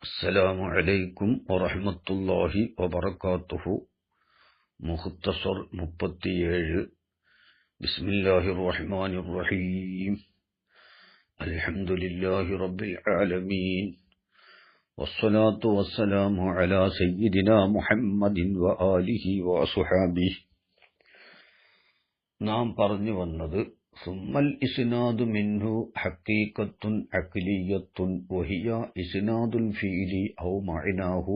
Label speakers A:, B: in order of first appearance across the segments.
A: السلام عليكم ورحمة الله وبركاته. مختصر 37. بسم الله الرحمن الرحيم. الحمد لله رب العالمين، والصلاة والسلام على سيدنا محمد وآله وصحابه. നാം പറഞ്ഞു വന്നത് ثم الإسناد منه حقيقة عقلية وهي إسناد الفعل أو معناه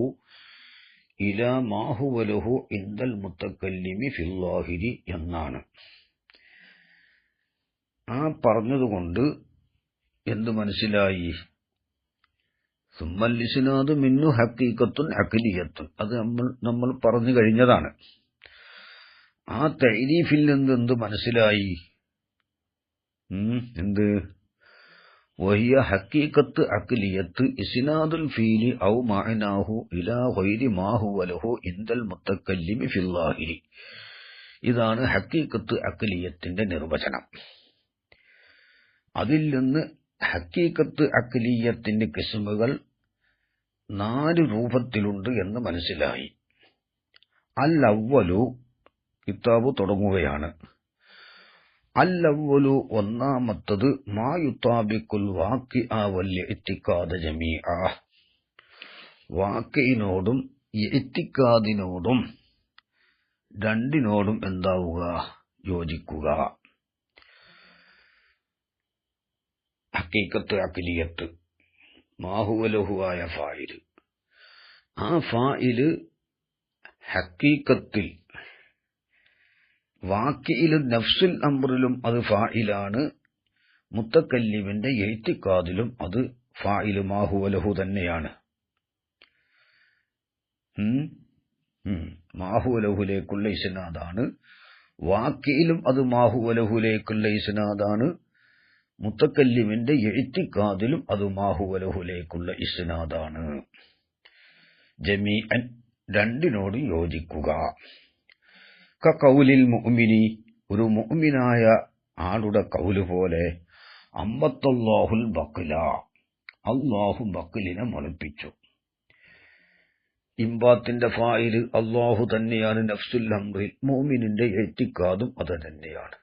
A: إلى ما هو له عند المتكلم في الظاهر എന്നാണ്. പറഞ്ഞതുകൊണ്ട് എന്ത് മനസ്സിലായി? ثم الإسناد منه حقيقة عقلية, അത് നമ്മൾ പറഞ്ഞു കഴിഞ്ഞതാണ്. ആ തഅരീഫിൽ നിന്ന് എന്ത് മനസ്സിലായി? എന്ത്? വഹിയ ഹഖീഖത്ത് അഖ്ലിയത്ത് ഇസ്നാദുൽ ഫീലി ഔ മഅനാഹു ഇലാ ഗൈരി മാ ഹുവ ലഹു ഇൻദൽ മുത്തക്കല്ലിമി ഫിൽ ളാഹിരി. ഇതാണ് ഹഖീഖത്ത് അഖ്ലിയത്തിന്റെ നിർവചനം. അതിൽ നിന്ന് ഹഖീഖത്ത് അഖ്ലിയത്തിന്റെ ഖിസ്മുകൾ 4 രൂപത്തിലുണ്ട് എന്ന് മനസ്സിലായി. അൽ അവ്വലു, കിതാബ് തുടങ്ങുകയാണ്. അൽ-അവ്വലു, ഒന്നാമത്തത്, മാ യുതാബിഖുൽ വാഖിഅ വൽ ഇഅ്തിഖാദ ജമീഅ, വാഖിഇനോടും ഇഅ്തിഖാദിനോടും രണ്ടിനോടും എന്താവുക? യോജിക്കുക. ഹഖീഖത്ത് അഖ്ലിയത്ത് മാ ഹുവ ലഹു ആയ ഫായില്. ആ ഫായില് ഹഖീഖത്തിൽ വാക്കിയിലും നഫ്സുൽ അംറിലും അത് ഫായിലാണ്. മുത്തക്കല്ലിമിന്റെ ഇഅ്തിഖാദിലും അത് ഫായില് മാ ഹുവ ലഹു തന്നെയാണ്. മാ ഹുവ ലഹുലേക്കുള്ള ഇസ്നാദാണ്. വാക്കിയിലും അത് മാ ഹുവ ലഹുലേക്കുള്ള ഇസ്നാദാണ്. മുത്തക്കല്ലിമിന്റെ ഇഅ്തിഖാദിലും അത് മാ ഹുവ ലഹുലേക്കുള്ള ഇസ്നാദാണ്. ജമീഅൻ, രണ്ടിനോട് യോജിക്കുക. കൗലിൽ മുഅ്മിനി, ഒരു മുഅ്മിനായ ആളുടെ കൗല് പോലെ. അമ്പത്തല്ലാഹുൽ ബഖ്ല, അല്ലാഹു ബഖ്ലിനെ മുളപ്പിച്ചു. ഇംബാത്തിന്റെ ഫായില് അല്ലാഹു തന്നെയാണ്. നഫ്സുൽ അംറിൽ മുഅ്മിനിന്റെ ഇഅ്തിഖാദും അത് തന്നെയാണ്.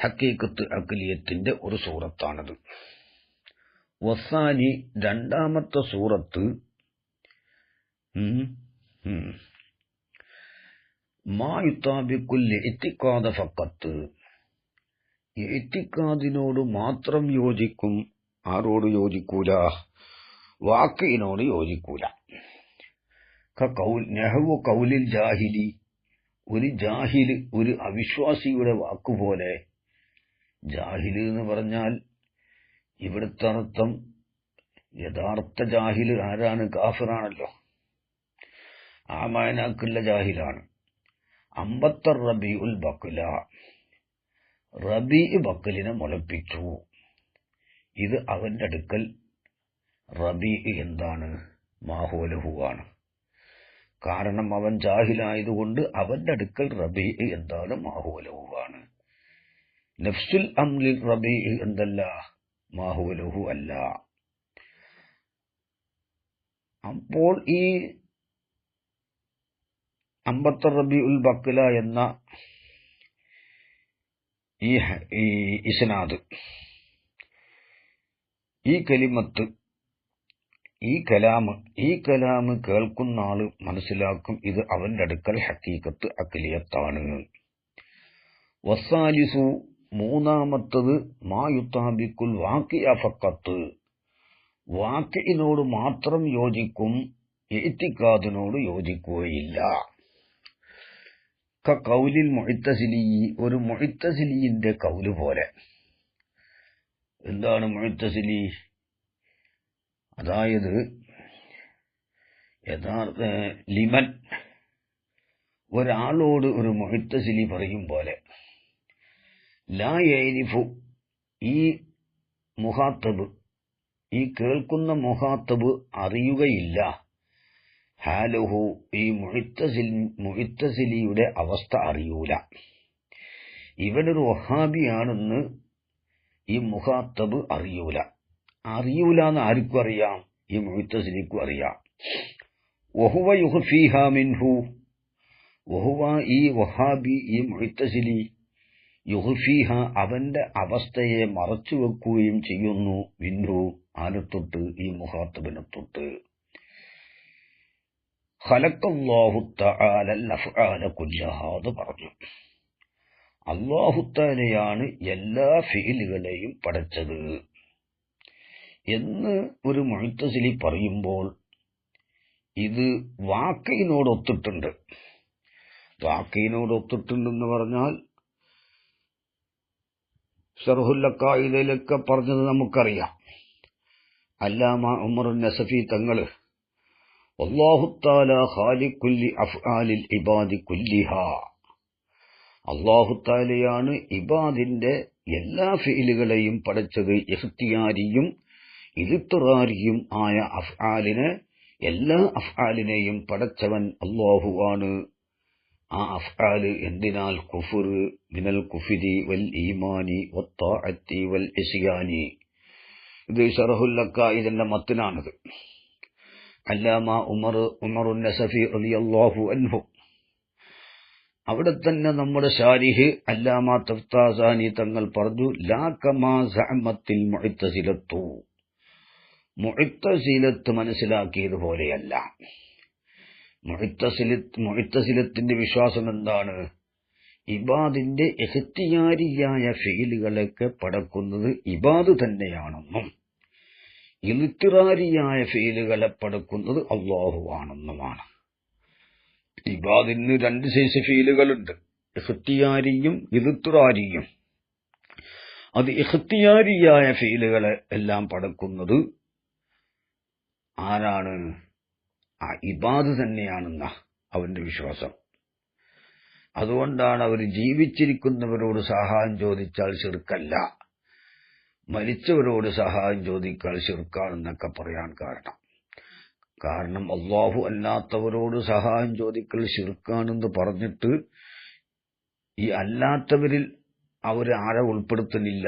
A: ഹഖീഖത്ത് അഖ്ലിയത്തിന്റെ ഒരു സൂറത്താണത്. വസാനി, രണ്ടാമത്തെ സൂറത്ത്, മാ യുതാബിഖുൽ ഇഅ്തിഖാദ ഫഖത്ത്, ഇഅ്തിഖാദിനോട് മാത്രം യോജിക്കും. ആരോട് യോജിക്കൂല? വാക്കിനോട് യോജിക്കൂല. നഹ്വു ഖൗലിൽ ജാഹിലി, ഒരു ജാഹില്, ഒരു അവിശ്വാസിയുടെ വാക്കുപോലെ. ജാഹില് എന്ന് പറഞ്ഞാൽ ഇവിടുത്തെ അർത്ഥം യഥാർത്ഥ ജാഹില് ആരാണ്? കാഫിറാണല്ലോ. ആ മായനാക്കുള്ള ജാഹിലാണ്. അമ്പത്തർ റബീഉൽ ബഖ്ല, റബീ ബഖ്ലിനെ മുളപ്പിച്ചു. ഇത് അവന്റെ അടുക്കൽ റബീ എന്താണ്? മാ ഹുവ ലഹു ആണ്. കാരണം അവൻ ജാഹിലായതുകൊണ്ട് അവന്റെ അടുക്കൽ റബീ എന്താണ്? മാ ഹുവ ലഹു ആണ്. നഫ്സുൽ അംറിൽ റബീ എന്തല്ല? മാ ഹുവ ലഹു അല്ല. അപ്പോൾ ഈ അമ്പത്തർ റബീഉൽ ബഖ്ല എന്ന ഈ ഇസ്നാദ്, ഈ കലിമത്ത്, ഈ കലാമ് കേൾക്കുന്ന ആള് മനസ്സിലാക്കും ഇത് അവന്റെ അടുക്കൽ ഹഖീഖത്ത് അഖ്ലിയത്താണ്. വസാലിസു, മൂന്നാമത്തത്, മാ യുതാബിഖുൽ വാഖിഅ ഫഖത്ത്, വാഖിഇനോട് മാത്രം യോജിക്കും, ഇഅ്തിഖാദിനോട് യോജിക്കുകയില്ല. കൗലിൽ മുഅ്തസിലി, ഒരു മുഅ്തസിലിന്റെ കൗല് പോലെ. എന്താണ് മുഅ്തസിലി? അതായത് യഥാർത്ഥ ലിമൻ, ഒരാളോട് ഒരു മുഅ്തസിലി പറയും പോലെ. ലാ യഅരിഫു, ഈ മുഖാത്തബ്, ഈ കേൾക്കുന്ന മുഖാത്തബ് അറിയുകയില്ല. ഹാലുഹു, ഈ മുഅ്തസിലിയുടെ അവസ്ഥ അറിയൂല. ഇവനൊരു വഹാബിയാണെന്ന് ഈ മുഖാത്തബ് അറിയൂല. എന്ന് ആർക്കും അറിയാം? ഈ മുഅ്തസിലിക്കും അറിയാം. വഹുവ യുഖ്ഫീഹാ മിൻഹു, വഹുവ ഈ വഹാബി ഈ മുഅ്തസിലി യുഖ്ഫീഹ അവന്റെ അവസ്ഥയെ മറച്ചുവെക്കുകയും ചെയ്യുന്നു. മിൻഹു ആനത്തൊട്ട് ഈ മുഖാത്തബിനെ തൊട്ട്. ഖലഖല്ലാഹു തആല അൽ-അഫ്ആല കുല്ലഹാ എന്ന് പറഞ്ഞു. അല്ലാഹു തആലയാണ് എല്ലാ ഫിഇലുകളെയും പടച്ചത് എന്ന് ഒരു മുഅ്തസിലി പറയുമ്പോൾ ഇത് വാക്കയിനോടൊത്തിട്ടുണ്ട്. വാക്കയിനോടൊത്തിട്ടുണ്ടെന്ന് പറഞ്ഞാൽ ശർഹുൽ അഖായിദയിലൊക്കെ പറഞ്ഞത് നമുക്കറിയാം. അല്ലാമ ഉമർ നസഫി തങ്ങള് അല്ലാഹു തആല ഖാലിഖുൽ അഫ്ആലിൽ ഇബാദി കുല്ലിഹാ, അല്ലാഹു തആലയാണ് ഇബാദിന്റെ എല്ലാ ഫിഇലുകളെയും പടച്ചത്. ഇഖ്തിയാരിയും ഇദ്തിറാരിയും ആയ അഫ്ആലിനെ, എല്ലാ അഫ്ആലിനെയും പടച്ചവൻ അല്ലാഹു ആണ്. ആ അഫ്ആല് എന്തിനാൽ കുഫ്ർ മിനൽ കുഫ്രി വൽ ഈമാനി വത്താഅത്തി വൽ ഇസ്യാനി. ഇത് ശറഹുൽ അഖായിദിന്റെ മത്നാണിത്. അല്ലാമ ഉമറുൻ നസഫി റളിയല്ലാഹു അൻഹു അവിടെ തന്നെ നമ്മുടെ ശാരിഹ് അല്ലാമ തഫ്താസാനി തങ്ങൾ പറഞ്ഞു, ലാ കമാ സഅമത്തിൽ മുഅ്തസിലത്തു, മുഅ്തസിലത്ത് മനസ്സിലാക്കിയതുപോലെയല്ല. മുഅ്തസിലത്തിന്റെ വിശ്വാസം എന്താണ്? ഇബാദിന്റെ ഇഖ്തിയാരിയായ ഫിഇലുകളൊക്കെ പടക്കുന്നത് ഇബാദ് തന്നെയാണെന്നും ഇൽത്തിറാരിയായ ഫിഇലുകളെ പടക്കുന്നത് അല്ലാഹു ആണെന്നുമാണ്. ഇബാദിന് രണ്ട് സൈസ് ഫീലുകളുണ്ട്, ഇഖ്തിയാരിയും ഇദ്തിറാരിയും. അത് ഇഖ്തിയാരിയായ ഫീലുകളെ എല്ലാം പടക്കുന്നത് ആരാണ്? ആ ഇബാദ് തന്നെയാണെന്ന അവന്റെ വിശ്വാസം. അതുകൊണ്ടാണ് അവർ ജീവിച്ചിരിക്കുന്നവരോട് സഹായം ചോദിച്ചാൽ ശിർക്കല്ല, മരിച്ചവരോട് സഹായം ചോദിച്ചാൽ ശിർക്കാണെന്നൊക്കെ പറയാൻ കാരണം അല്ലാഹു അല്ലാത്തവരോട് സഹായം ചോദിക്കൽ ശിർക്കാണെന്ന് പറഞ്ഞിട്ട് ഈ അല്ലാത്തവരിൽ അവർ ആരെ ഉൾപ്പെടുത്തുന്നില്ല?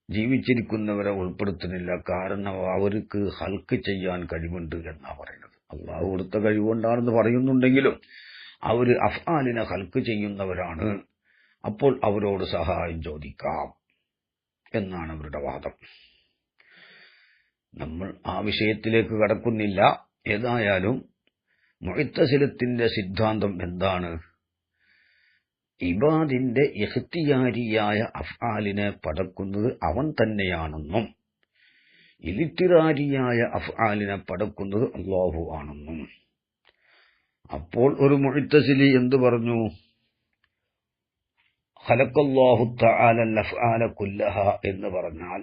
A: ജീവിച്ചിരിക്കുന്നവരെ ഉൾപ്പെടുത്തുന്നില്ല. കാരണം അവർക്ക് ഹൽക്ക് ചെയ്യാൻ കഴിവുണ്ട് എന്നാ പറയുന്നത്. അല്ലാഹു കൊടുത്ത കഴിവുകൊണ്ടാണെന്ന് പറയുന്നുണ്ടെങ്കിലും അവര് അഫ്ആലിനെ ഹൽക്ക് ചെയ്യുന്നവരാണ്. അപ്പോൾ അവരോട് സഹായം ചോദിക്കാം എന്നാണ് അവരുടെ വാദം. നമ്മൾ ആ വിഷയത്തിലേക്ക് കടക്കുന്നില്ല. ഏതായാലും മുഅ്തസിലത്തിന്റെ സിദ്ധാന്തം എന്താണ്? ഇബാദിന്റെ ഇഖ്തിയാരിയായ അഫ്ആലിനെ പടക്കുന്നത് അവൻ തന്നെയാണെന്നും ഇൽത്തിറാരിയായ അഫ്ആലിനെ പടക്കുന്നത് അല്ലാഹു ആണെന്നും. അപ്പോൾ ഒരു മുഅ്തസിലി എന്തു പറഞ്ഞു? ഖലഖല്ലാഹു തആല അൽ-അഫ്ആല കുല്ലഹാ എന്ന് പറഞ്ഞാൽ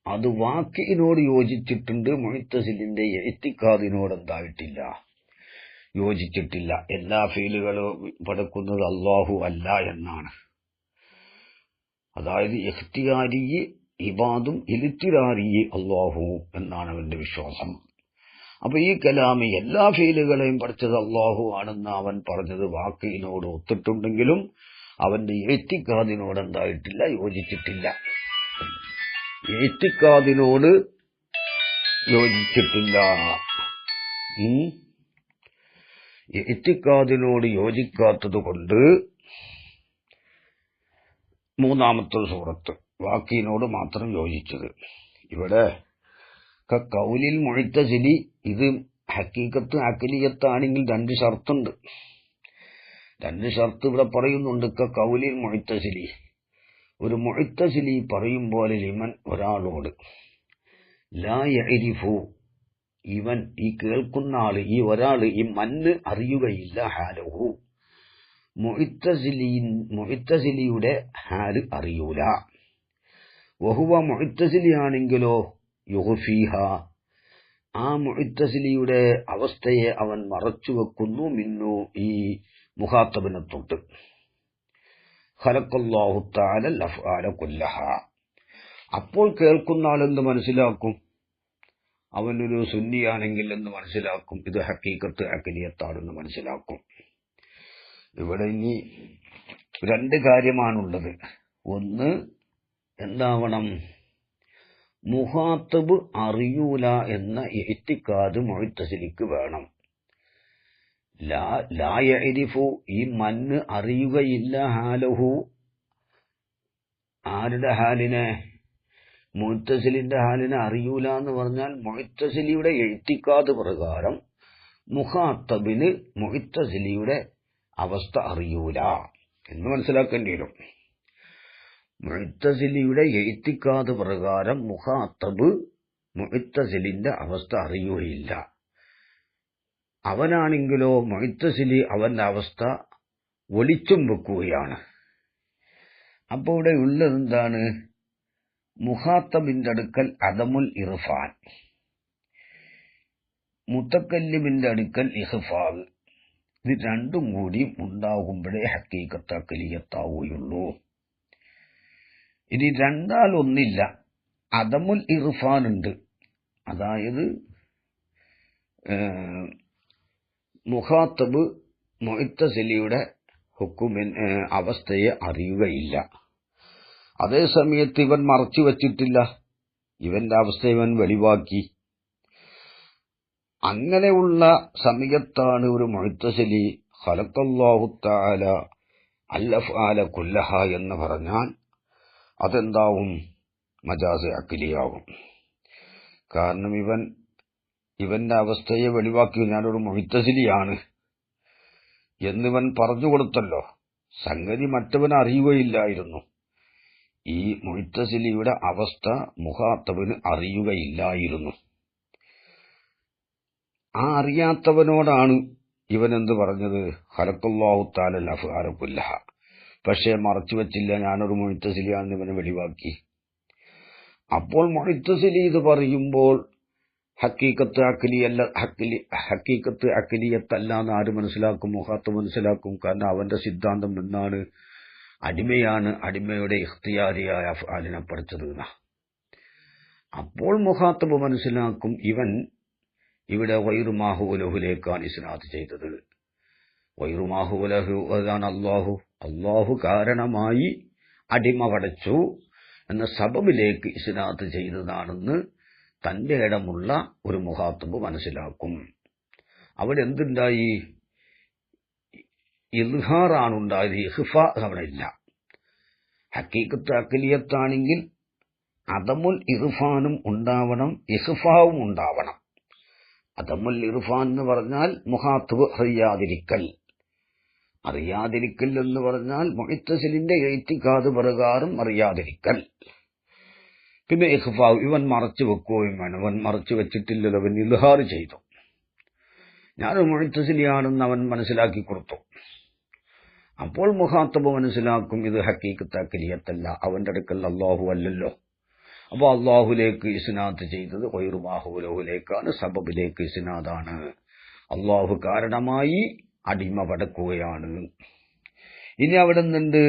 A: അത് വാക്കിനോട് യോജിച്ചിട്ടുണ്ട്, മുഅ്തസിലിന്റെ ഇഅ്തിഖാദിനോട് എന്തായിട്ടില്ല, യോജിച്ചിട്ടില്ല. എല്ലാ ഫീലുകളും പടക്കുന്നത് അല്ലാഹു അല്ല എന്നാണ്. അതായത് ഇഖ്തിയാരി ഇബാദും ഇൽത്തിറാരി അല്ലാഹു എന്നാണ് അവന്റെ വിശ്വാസം. അപ്പൊ ഈ കലാമി എല്ലാ ഫീലുകളെയും പഠിച്ചത് അല്ലാഹു ആണെന്ന് അവൻ പറഞ്ഞത് വാക്കിനോട് ഒത്തിട്ടുണ്ടെങ്കിലും അവന്റെ ഇഅ്തിഖാദിനോട് എന്തായിട്ടില്ല, യോജിച്ചിട്ടില്ല. ഇഅ്തിഖാദിനോട് യോജിച്ചിട്ടില്ല. ഇഅ്തിഖാദിനോട് യോജിക്കാത്തത് കൊണ്ട് മൂന്നാമത്തെ സൂറത്ത് വാക്കിനോട് മാത്രം യോജിച്ചത്. ഇവിടെ കൗലിൽ മുഅ്തസിലി ഇത് ഹക്കീക്കത്ത് അഖിലിയത്താണെങ്കിൽ രണ്ട് ഷർത്തുണ്ട്. രണ്ട് ഷർത്ത് ഇവിടെ പറയുന്നുണ്ട്. കൗലിൽ മുഅ്തസിലി, ഒരു മുഅ്തസിലി പറയും പോലെ ലിമൻ ഒരാളോട്, ലാ യഅരിഫു ഇവൻ ഈ കേൾക്കുന്ന ആള്, ഈ ഒരാള് ഈ മന്ന് അറിയുകയില്ല, ഹാലഹു മുഅ്തസിലിയുടെ ഹാല് അറിയൂല. വഹുവ മുഅ്തസിലിയാണെങ്കിലോ യുഖ്ഫീഹ ആ മുഅ്തസിലിയുടെ അവസ്ഥയെ അവൻ മറച്ചുവെക്കുന്നു. മിന്നു ഈ മുഖാത്തബിനെ തൊട്ട്. ഖലഖല്ലാഹു തആല അൽ-അഫ്ആല കുല്ലഹാ. അപ്പോൾ കേൾക്കുന്ന ആളെന്ത് മനസ്സിലാക്കും? അവനൊരു സുന്നിയാണെങ്കിൽ എന്ന് മനസ്സിലാക്കും. ഇത് ഹഖീഖത്ത് അഖിലിയത്താണെന്ന് മനസ്സിലാക്കും. ഇവിടെ ഇനി രണ്ട് കാര്യമാണുള്ളത്. ഒന്ന്, എന്താവണം? മുഖാത്തബ് അറിയൂല എന്ന ഇഅ്തിഖാദ് മുഅ്തസിലിക്ക് വേണം. ലാ യഅരിഫു, ഈ മണ്ണ് അറിയുകയില്ല, ഹാലഹു, ആരുടെ ഹാലിനെ? മുഅ്തസിലിന്റെ ഹാലിനെ അറിയൂല എന്ന് പറഞ്ഞാൽ മുഅ്തസിലിയുടെ ഇഅ്തിഖാദ് പ്രകാരം മുഖാത്തബിന് മുഅ്തസിലിയുടെ അവസ്ഥ അറിയൂല എന്ന് മനസ്സിലാക്കേണ്ടി വരും. മുഅ്തസിലിയുടെ ഇഅ്തിഖാദ് പ്രകാരം മുഖാത്തബ് മുഅ്തസിലിന്റെ അവസ്ഥ അറിയുകയില്ല. അവനാണെങ്കിലോ മുഅ്തസിലി അവന്റെ അവസ്ഥ ഒളിച്ചും വെക്കുകയാണ്. അപ്പോൾ ഇവിടെ ഉള്ളത് എന്താണ്? മുഖാത്തബിന്റെ അടുക്കൽ അദമുൽ ഇർഫാൻ, മുതക്കല്ലിമിന്റെ അടുക്കൽ ഇഖ്ഫാൽ. ഇത് രണ്ടും കൂടി ഉണ്ടാകുമ്പോഴേ ഹഖീഖത്ത് അഖ്ലിയത്താവുകയുള്ളൂ. ഇനി രണ്ടാലൊന്നില്ല, അദമുൽ ഇർഫാൻ ഉണ്ട്, അതായത് മുഖാത്തബ് മുഅ്തസിലിയുടെ അവസ്ഥയെ അറിയുകയില്ല. അതേ സമയത്ത് ഇവൻ മറച്ചു വച്ചിട്ടില്ല, ഇവന്റെ അവസ്ഥ ഇവൻ വെളിവാക്കി. അങ്ങനെയുള്ള സമയത്താണ് ഒരു മുഅ്തസിലി ഖലഖല്ലാഹു തആല അൽ അഫ്ആല കുല്ലഹ എന്ന് പറഞ്ഞാൽ അതെന്താവും? മജാസ് അഖ്ലിയാവും. കാരണം ഇവന്റെ അവസ്ഥയെ വെളിവാക്കി, ഞാനൊരു മുഅ്തസിലിയാണ് എന്നിവൻ പറഞ്ഞു കൊടുത്തല്ലോ. സംഗതി മറ്റവൻ അറിയുകയില്ലായിരുന്നു. ഈ മുഅ്തസിലിയുടെ അവസ്ഥ മുഖാത്തബിന് അറിയുകയില്ലായിരുന്നു. ആ അറിയാത്തവനോടാണ് ഇവൻ എന്ത് പറഞ്ഞത്? ഖലഖല്ലാഹു തആല അൽ അഫ്ആല കുല്ലഹ. പക്ഷേ മറച്ചു വച്ചില്ല, ഞാനൊരു മുഅ്തസിലിയാണെന്ന് ഇവനെ വെളിവാക്കി. അപ്പോൾ മുഅ്തസിലി ഇത് പറയുമ്പോൾ ഹഖീഖത്ത് അഖ്ലിയത്തല്ല എന്ന് ആര് മനസ്സിലാക്കും? മുഖാത്തബ് മനസ്സിലാക്കും. കാരണം അവന്റെ സിദ്ധാന്തം എന്താണ്? അടിമയാണ് അടിമയുടെ ഇഖ്തിയാരിയായ അഫ്ആലിനെ പഠിച്ചത്. അപ്പോൾ മുഖാത്തബ് മനസ്സിലാക്കും, ഇവൻ ഇവിടെ ഗൈറു മാ ഹുവ ലഹുവിലേക്കാണ് ഇസ്നാദ് ചെയ്തത്. ഗൈറു മാ ഹുവ ലഹു അതാണ് അല്ലാഹു കാരണമായി അടിമ പടച്ചു എന്ന സബബിലേക്ക് ഇസ്നാദ് ചെയ്തതാണെന്ന് തന്റെ ഇടമുള്ള ഒരു മുഖാത്തബ് മനസ്സിലാക്കും. അവിടെ എന്തുണ്ടായി? ഇൽഹാറാണുണ്ടായത്, ഇഖ്ഫാ അവിടെ ഇല്ല. ഹഖീഖത്ത് അഖ്ലിയത്താണെങ്കിൽ അദമുൽ ഇർഫാനും ഉണ്ടാവണം, ഇഖ്ഫാവും ഉണ്ടാവണം. അദമുൽ ഇർഫാൻ എന്ന് പറഞ്ഞാൽ മുഖാത്തബ് അറിയാതിരിക്കൽ എന്ന് പറഞ്ഞാൽ മുഅ്തസിലിന്റെ ഇഅ്തിഖാദ് പ്രകാരം അറിയാതിരിക്കൽ. പിന്നെ ഇഖ്ഫാ, ഇവൻ മറച്ചു വെക്കുകയും വേണം. അവൻ മറച്ചു വെച്ചിട്ടില്ലല്ലോ, അവൻ ഇൽഹാർ ചെയ്തു. ഞാനൊരു മുഅ്തസിലിയാണെന്ന് അവൻ മനസ്സിലാക്കി കൊടുത്തു. അപ്പോൾ മുഖാത്തബ് മനസ്സിലാക്കും, ഇത് ഹഖീഖത്ത് അഖ്ലിയത്തല്ല, അവന്റെ അടുക്കൽ അല്ലാഹു അല്ലല്ലോ. അപ്പോൾ അല്ലാഹുലേക്ക് ഇസ്നാദ് ചെയ്തത് ഗൈറു മാ ഹുവ ലഹുവിലേക്കാണ്, സബബിലേക്ക് ഇസ്നാദാണ്. അല്ലാഹു കാരണമായി അടിമ പടക്കുകയാണ്. ഇനി അവിടെ നിന്നുണ്ട്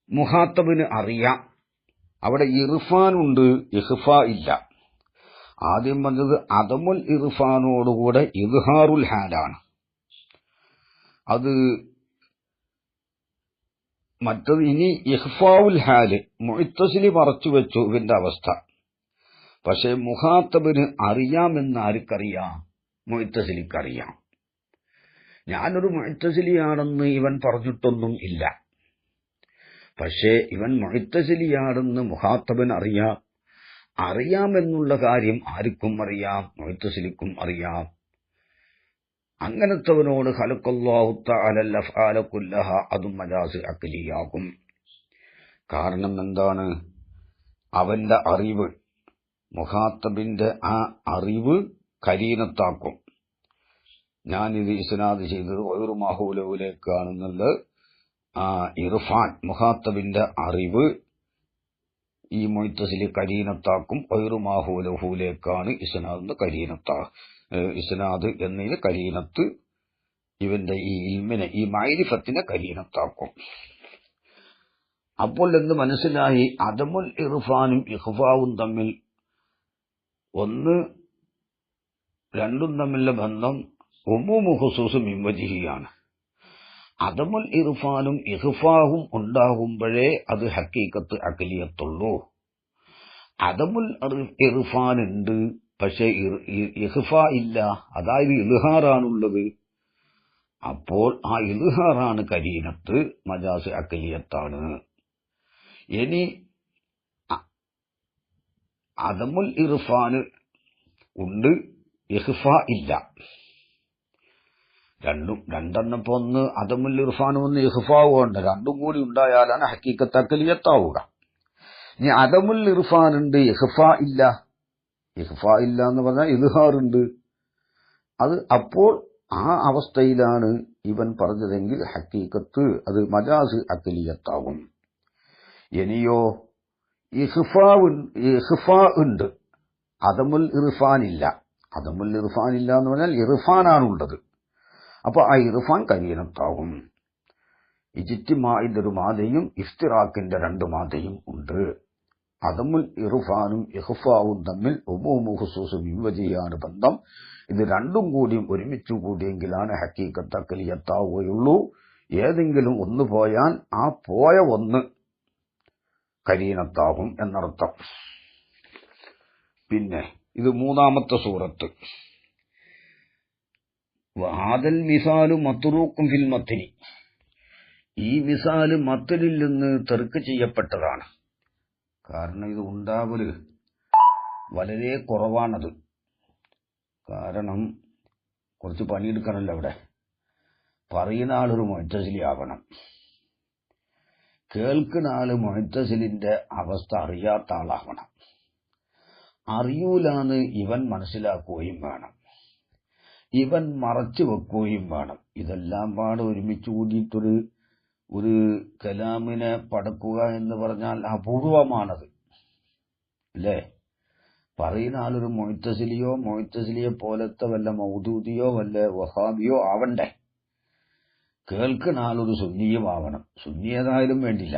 A: മുഖാത്തബിന് അറിയാം, അവിടെ ഇർഫാനുണ്ട്, ഇഖ്ഫാ ഇല്ല. ആദ്യം പറഞ്ഞത് അദമുൽ ഇർഫാനോടുകൂടെ ഇദ്ഹാറുൽ ഹാലാണ്. അത് മറ്റത്. ഇനി ഇഖ്ഫാഉൽ ഹാല്, മുഅ്തസിലി മറച്ചു വെച്ചു ഇവന്റെ അവസ്ഥ. പക്ഷെ മുഖാത്തബിന് അറിയാമെന്ന് ആർക്കറിയാം? മുഅ്തസിലിക്കറിയാം. ഞാനൊരു മുഅ്തസിലിയാണെന്ന് ഇവൻ പറഞ്ഞിട്ടൊന്നും ഇല്ല. പക്ഷേ ഇവൻ മുഅ്തസിലിയാണെന്ന് മുഖാത്തബിന് അറിയാമെന്നുള്ള കാര്യം ആർക്കും അറിയാം? മുഅ്തസിലിക്കും അറിയാം. അങ്ങനത്തവനോട് ഖലഖല്ലാഹു തആല അൽ അഫ്ആല കുല്ലഹ, അതും മജാസ് അഖ്ലിയാകും. കാരണം എന്താണ്? അവന്റെ അറിവ്, മുഖാത്തബിന്റെ ആ അറിവ് കരീനത്താക്കും. ഞാനിത് ഇസ്നാദ് ചെയ്തത് ഗൈറു മാ ഹുവ ലഹുവിലേക്കാണെന്നുള്ളത് ഇർഫാൻ, മുഖാത്തബിന്റെ അറിവ് ഈ മുഅ്തസിലി കരീനത്താക്കും. ഗൈറു മാ ഹുവ ലഹുവിലേക്കാണ് ഇസ്നാദ് എന്നതിന് കരീനത്ത് ഇവന്റെ ഈ ഇൽമിനെ, ഈ മഅരിഫത്തിനെ കരീനത്താക്കും. അപ്പോൾ എന്ത് മനസ്സിലായി? അദമുൽ ഇർഫാനും ഇഖ്ഫാവും തമ്മിൽ രണ്ടും തമ്മിലുള്ള ബന്ധം ഉമൂമു ഖുസൂസ് മിൻ വജ്ഹിയാണ്. അദമുൽ ഇർഫാനും ഇഖ്ഫാവും ഉണ്ടാകുമ്പോഴേ അത് ഹഖീഖത്ത് അഖ്ലിയത്തുള്ളൂ. അദമുൽ ഇർഫാൻ ഉണ്ട്, പക്ഷെ ഇഖ്ഫ ഇല്ല. അതായത് ഇൽഹാറാണുള്ളത്. അപ്പോൾ ആ ഇൽഹാറാണ് കരീനത്ത്, മജാസ് അഖലിയത്താണ്. ഇനി അദമുൽ ഇർഫാന് ഉണ്ട്, ഇഖ്ഫ ഇല്ല. രണ്ടെണ്ണപ്പോ ഒന്ന് അദമുൽ ഇർഫാനും ഒന്ന് ഇഖ്ഫാവും ഉണ്ട്. രണ്ടും കൂടി ഉണ്ടായാലാണ് ഹഖീഖത്ത് അഖലിയത്താവുക. ഇനി അദമുൽ ഇർഫാൻ ഉണ്ട്, ഇഖ്ഫ ഇല്ല. ഇഖ്ഫ ഇല്ല എന്ന് പറഞ്ഞാൽ ഇൽഹാറുണ്ട്. അത് അപ്പോൾ ആ അവസ്ഥയിലാണ് ഇവൻ പറഞ്ഞതെങ്കിൽ ഹഖീഖത്ത് അത് മജാസ് അഖലിയത്താവും. ഇനിയോ ഇഖ്ഫ ഉണ്ട്, അദമുൽ ഇർഫാൻ ഇല്ല. അദമുൽ ഇർഫാൻ ഇല്ല എന്ന് പറഞ്ഞാൽ ഇർഫാനാണുള്ളത്. അപ്പൊ ആ ഇർഫാൻ കരീനത്താവും. ഇജ്തിമാഇന്റെ ഒരു മാതയും ഇഫ്തിറാഖിന്റെ 2 മാതയും ഉണ്ട്. അദമുൽ ഇർഫാനും ഇഖ്ഫാവും തമ്മിൽ ഉമൂമു ഖുസൂസ് വിവജിയാണ് ബന്ധം. ഇത് രണ്ടും കൂടിയും ഒരുമിച്ചു കൂടിയെങ്കിലാണ് ഹഖീഖത്ത് അഖലിയത്താവുകയുള്ളൂ. ഏതെങ്കിലും ഒന്ന് പോയാൽ ആ പോയ ഒന്ന് കരീനത്താകും എന്നർത്ഥം. പിന്നെ ഇത് 3-ാമത്തെ സൂറത്ത്. വഹാദൽ മിസാലു മത്റൂഖും ഫിൽ മത്നി. ഈ മിസാല് മത്നിൽ നിന്ന് തർക്ക് ചെയ്യപ്പെട്ടതാണ്. കാരണം ഇത് ഉണ്ടാവല് വളരെ കുറവാണത്. കാരണം കുറച്ച് പണിയെടുക്കണല്ലോ അവിടെ. പറയുന്ന ആളൊരു മുഅ്തസിലി ആവണം, കേൾക്കുന്ന ആള് മുഅ്തസിലിന്റെ അവസ്ഥ അറിയാത്ത ആളാവണം. അറിയൂലാന്ന് ഇവൻ മനസ്സിലാക്കുകയും വേണം, ഇവൻ മറച്ചു വെക്കുകയും വേണം. ഇതെല്ലാം പാട് ഒരുമിച്ച് കൂടിയിട്ടൊരു കലാമിനെ പടക്കുക എന്ന് പറഞ്ഞാൽ അപൂർവമാണത്, അല്ലേ? പറയുന്ന ആളൊരു മുഅ്തസിലിയെ പോലത്തെ വല്ല മൗദൂദിയോ വല്ല വഹാബിയോ ആവണ്ടേ. കേൾക്കുന്ന ആളൊരു സുന്നിയും ആവണം. സുന്നി ഏതായാലും വേണ്ടില്ല,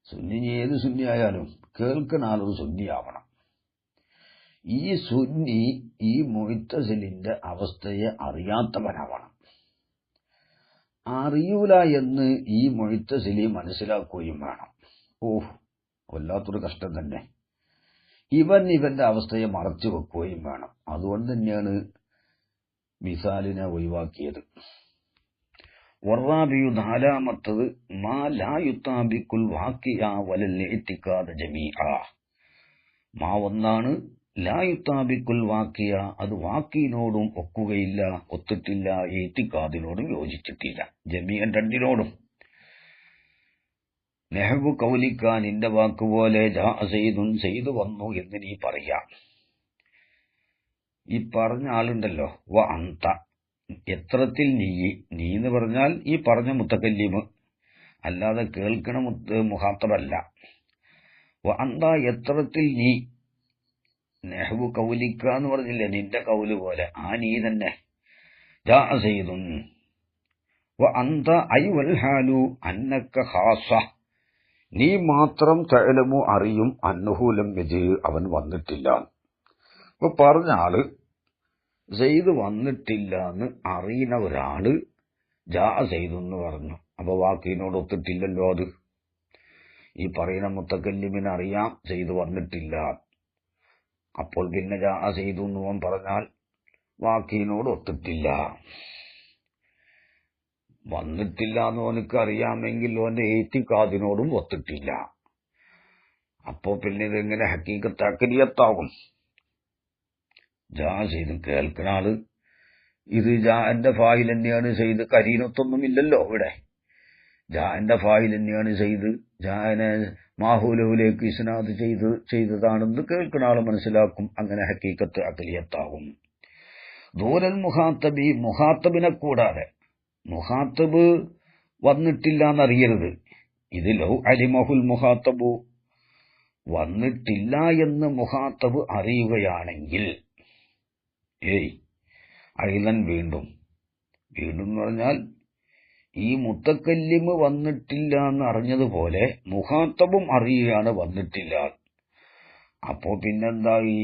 A: സുന്നി ഏത് സുന്നി ആയാലും കേൾക്കുന്ന ആളൊരു സുന്നി ആവണം. ഈ സുന്നി ഈ മുഅ്തസിലിന്റെ അവസ്ഥയെ അറിയാത്തവനാവണം. അറിയൂല എന്ന് ഈ മുഅ്തസിലി മനസ്സിലാക്കുകയും വേണം. വല്ലാത്തൊരു കഷ്ടം തന്നെ. ഇവന്റെ അവസ്ഥയെ മറച്ചു വെക്കുകയും വേണം. അതുകൊണ്ട് തന്നെയാണ് മിസാലിനെ ഒഴിവാക്കിയത്. വറാബിയു 4-ാമത്തത് മാ ലാ യുതാബിക്കുൽ വാഖിഅ വലൽ ഇഅ്തിഖാദ ജമീഅ. മാ ഒന്നാണ്, ലാ യുതാബിക്കുൽ വാഖിഅ അത് വാക്കിനോടും ഒക്കുകയില്ല, ഒത്തിട്ടില്ല, ഇഅ്തിഖാദിനോടും യോജിച്ചിട്ടില്ല. ജമീഅൻ രണ്ടിനോടും. നെഹ്വു കൗലിക്ക നിന്റെ വാക്കുപോലെ ജാ സയ്യിദുൻ സയ്യിദ് വന്നു എന്ന് നീ പറയാ. ഈ പറഞ്ഞ ആളുണ്ടല്ലോ, വ അന്ത എത്രത്തിൽ നീ എന്ന് പറഞ്ഞാൽ ഈ പറഞ്ഞ മുത്തക്കല്ലിമ്, അല്ലാതെ കേൾക്കണ മുഖാത്തബല്ല. വ അന്ത എത്രത്തിൽ നീ, നെഹ്വു കൗലിക്ക എന്ന് പറഞ്ഞില്ലേ, നിന്റെ കൗല് പോലെ ആ നീ തന്നെ. ജാ സയ്യിദുൻ വ അന്ത ഐ വൽ ഹാലു അന്നക ഖാസ നീ മാത്രം തഅലമു അറിയും അന്നഹു ലം യജി അവൻ വന്നിട്ടില്ല. അപ്പൊ പറഞ്ഞ ആള് സെയ്ദ് വന്നിട്ടില്ല എന്ന് അറിയുന്ന ഒരാള് ജാ സെയ്ദ് എന്ന് പറഞ്ഞു. അപ്പൊ വാക്കിനോട് ഒത്തിട്ടില്ലല്ലോ. അത് ഈ പറയുന്ന മുത്തക്കല്ലിമിന് അറിയാം സെയ്ദ് വന്നിട്ടില്ല. അപ്പോൾ പിന്നെ ജാ സെയ്ദ് എന്ന് പറഞ്ഞാൽ വാക്കിനോട് ഒത്തിട്ടില്ല. വന്നിട്ടില്ല എന്ന് ഓനക്ക് അറിയാമെങ്കിൽ ഓന്റെ ഇഅ്തിഖാദിനോടും ഒത്തിട്ടില്ല. അപ്പോ പിന്നെ ഇതെങ്ങനെ ഹഖീഖത്ത് അഖലിയത്താകും? ജാ സെയ്ദ് കേൾക്കുന്ന ആള് ഇത് ജാന്റെ ഫായിൽ തന്നെയാണ് സെയ്ദ്, കരീനത്തൊന്നും ഇല്ലല്ലോ ഇവിടെ. ജാന്റെ ഫായിൽ തന്നെയാണ് സെയ്ദ്, ജാനെ മാഹൂലഹുലേക്ക് ഇസ്നാദ് ചെയ്തതാണെന്ന് കേൾക്കുന്ന ആള് മനസ്സിലാക്കും. അങ്ങനെ ഹഖീഖത്ത് അഖലിയത്താകും. ദൂരൽ മുഖാത്തബി മുഖാത്തബിനെ കൂടാതെ, മുഖാത്തബ് വന്നിട്ടില്ല എന്നറിയരുത്. ഇത് ലൗ അലിമഹുൽ മുഖാത്തബു വന്നിട്ടില്ല എന്ന് മുഖാത്തബ് അറിയുകയാണെങ്കിൽ, അയിലൻ വീണ്ടും എന്ന് പറഞ്ഞാൽ ഈ മുത്തക്കല്ലിമ് വന്നിട്ടില്ല എന്ന് അറിഞ്ഞതുപോലെ മുഖാത്തബും അറിയുകയാണ് വന്നിട്ടില്ല. അപ്പോ പിന്നെന്തായി?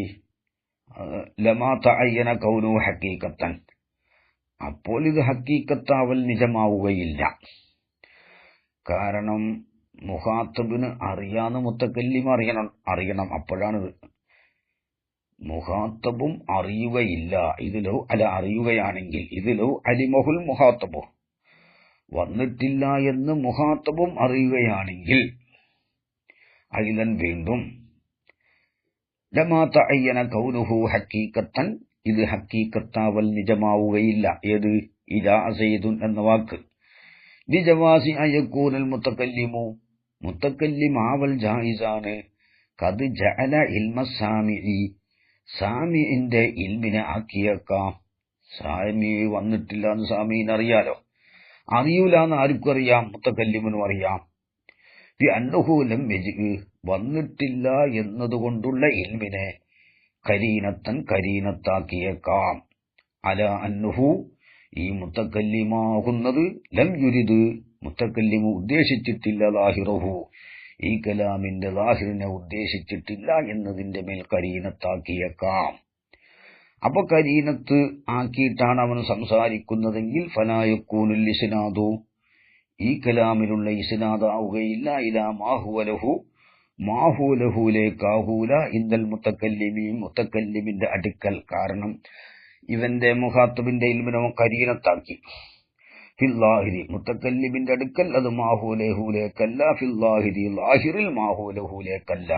A: ലമാ തഅയ്യന കൗനു ഹഖീഖത്തൻ, അപ്പോൾ ഇത് ഹഖീഖത്താവൽ നിജമാവുകയില്ല. കാരണം മുഖാത്തബിന് അറിയാന്ന് മുത്തക്കല്ലിം അറിയണം. അപ്പോഴാണ് മുഖാത്തബും അറിയുകയില്ല. അറിയുകയാണെങ്കിൽ ഇതിലോ അലിമഹുൽ മുഖാത്തബു വന്നിട്ടില്ല എന്ന് മുഖാത്തബും അറിയുകയാണെങ്കിൽ അയിലൻ വീണ്ടും ലമാ തഅയ്യന കൗനുഹു ഹഖീഖത്തൻ, ഇത് ഹഖീഖത്താവൽ നിജമാവുകയില്ല. ഏത് ഇലാ സയ്യിദുൻ എന്ന വാക്ക് ലിജവാസി അയകൂനൽ മുത്തക്കല്ലിം ആവൽ ജായിസാണ്. ഖദ് ജഅല ഇൽമ സാമിഇ, സാമിഇന്റെ ഇൽമിനെ ആക്കിയേക്കാം. സാമി വന്നിട്ടില്ല എന്ന് സാമിന് അറിയാലോ. അറിയൂല എന്ന് ആർക്കും അറിയാം, മുത്തക്കല്ലിമിനും അറിയാം. അന്നഹു ലം യജി, വന്നിട്ടില്ല എന്നതുകൊണ്ടുള്ള ഇൽമിനെ കരീനത്താക്കിയേക്കാം. അല അന്നഹു, ഈ മുത്തക്കല്ലിമാകുന്നത് ലം യുരിദ്, മുത്തക്കല്ലിമു ഉദ്ദേശിച്ചിട്ടില്ല, ലാഹിറഹു, ഈ കലാമിന്റെ ലാഹിറിനെ ഉദ്ദേശിച്ചിട്ടില്ല എന്നതിന്റെ മേൽ കരീനത്താക്കിയേക്കാം. അപ്പൊ കരീനത്ത് ആക്കിയിട്ടാണ് അവൻ സംസാരിക്കുന്നതെങ്കിൽ ഫലായക്കൂനുൽ ഇസ്നാദു, ഈ കലാമിലുള്ള ഇസ്നാദാവുകയില്ല. ഇലാ മാഹുലഹുലേക്കാഹൂല ഇന്ദൽ മുത്തക്കല്ലിമി, മുത്തക്കല്ലിമിന്റെ അടുക്കൽ. കാരണം ഇവന്റെ മുഖാത്തബിന്റെ ഇൽമിനെ കരീനത്താക്കി. ഫില്ലാഹിരി, മുത്തക്കല്ലിമിന്റെ അടുക്കൽ അത് മാഹുലഹുലേക്കല്ല, ഫില്ലാഹിരി ലാഹിറിൽ മാഹുലഹുലേക്കല്ല.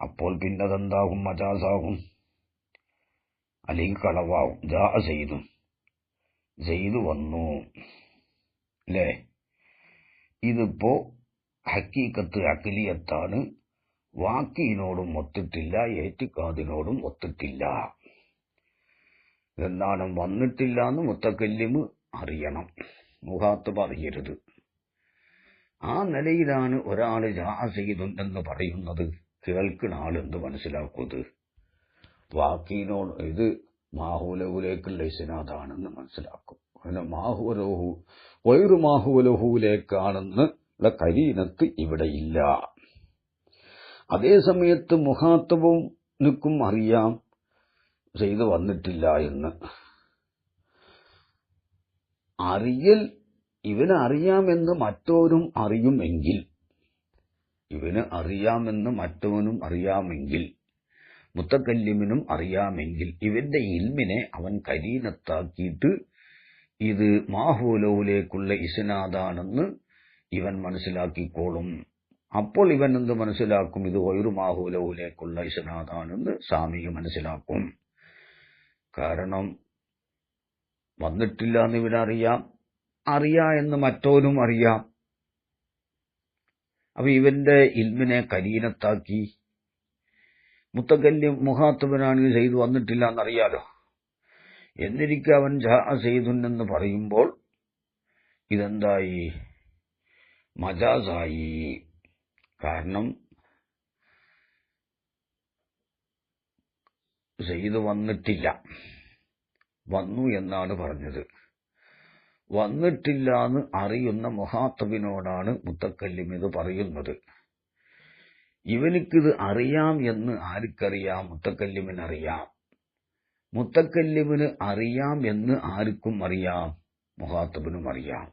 A: അപ്പോൾ പിന്നെ അതെന്താകും? മജാസാകും, അല്ലെങ്കിൽ കളവാകും. ജാ സയ്യിദുൻ, സയ്യിദ് വന്നു അല്ലേ? ഇതിപ്പോ ഹക്കീക്കത്ത് അഖിലിയത്താണ്, വാക്കിനോടും ഒത്തിട്ടില്ല, ഏറ്റിക്കാദിനോടും ഒത്തിട്ടില്ല. എന്താണ്? വന്നിട്ടില്ല എന്ന് മുത്തക്കല്ലിമ് അറിയണം, മുഖാത്തബ് അറിയരുത്. ആ നിലയിലാണ് ഒരാൾ ജാ സയ്യിദുൻ എന്ന് പറയുന്നത്. കേൾക്കുന്ന ആൾ എന്ത് മനസ്സിലാക്കുന്നത്? വാക്കിനോട് ഇത് മാഹുലഹുലേക്കുള്ള ഇസ്നാദാണെന്ന് മനസ്സിലാക്കും. അങ്ങനെ മാഹുലഹുലേക്കാണെന്ന് ഉള്ള കരീനത്ത് ഇവിടെ ഇല്ല. അതേ സമയത്ത് മുഖാത്തബും നിൽക്കും അറിയാം ചെയ്ത് വന്നിട്ടില്ല എന്ന്. അറിയൽ ഇവന് അറിയാമെന്ന് മറ്റോരും അറിയുമെങ്കിൽ, ഇവന് അറിയാമെന്ന് മറ്റവനും അറിയാമെങ്കിൽ, മുത്തക്കല്ലിമിനും അറിയാമെങ്കിൽ, ഇവന്റെ ഇൽമിനെ അവൻ കരീനത്താക്കിയിട്ട് ഇത് മാഹുലഹുലേക്കുള്ള ഇസ്നാദാണെന്ന് ഇവൻ മനസ്സിലാക്കിക്കോളും. അപ്പോൾ ഇവൻ എന്ത് മനസ്സിലാക്കും? ഇത് ഗൈറു മാഹുലഹുലേക്കുള്ള ഇസ്നാദാണെന്ന് സാമിക മനസ്സിലാക്കും. കാരണം വന്നിട്ടില്ല എന്ന് ഇവനറിയാം, എന്ന് മറ്റോനും അറിയാം. അപ്പൊ ഇവന്റെ ഇൽമിനെ കരീനത്താക്കി. മുത്തക്കല്ലിം മുഖാത്തബനാണെങ്കിൽ ചെയ്തു വന്നിട്ടില്ല എന്നറിയാലോ. എന്നിരിക്കെ അവൻ ജാ സയ്യിദുൻ എന്ന് പറയുമ്പോൾ ഇതെന്തായി? മജാസായി. കാരണം സയ്യിദ് വന്നിട്ടില്ല, വന്നു എന്നാണ് പറഞ്ഞത്. വന്നിട്ടില്ല എന്ന് അറിയുന്ന മുഖാത്തബിനോടാണ് മുത്തക്കല്ലിം ഇത് പറയുന്നത്. ഇവനിക്കിത് അറിയാം എന്ന് ആർക്കറിയാം? മുത്തക്കല്ലിമിനറിയാം. മുത്തക്കല്ലിമിന് അറിയാം എന്ന് ആർക്കും അറിയാം? മുഖാത്തബിനും അറിയാം.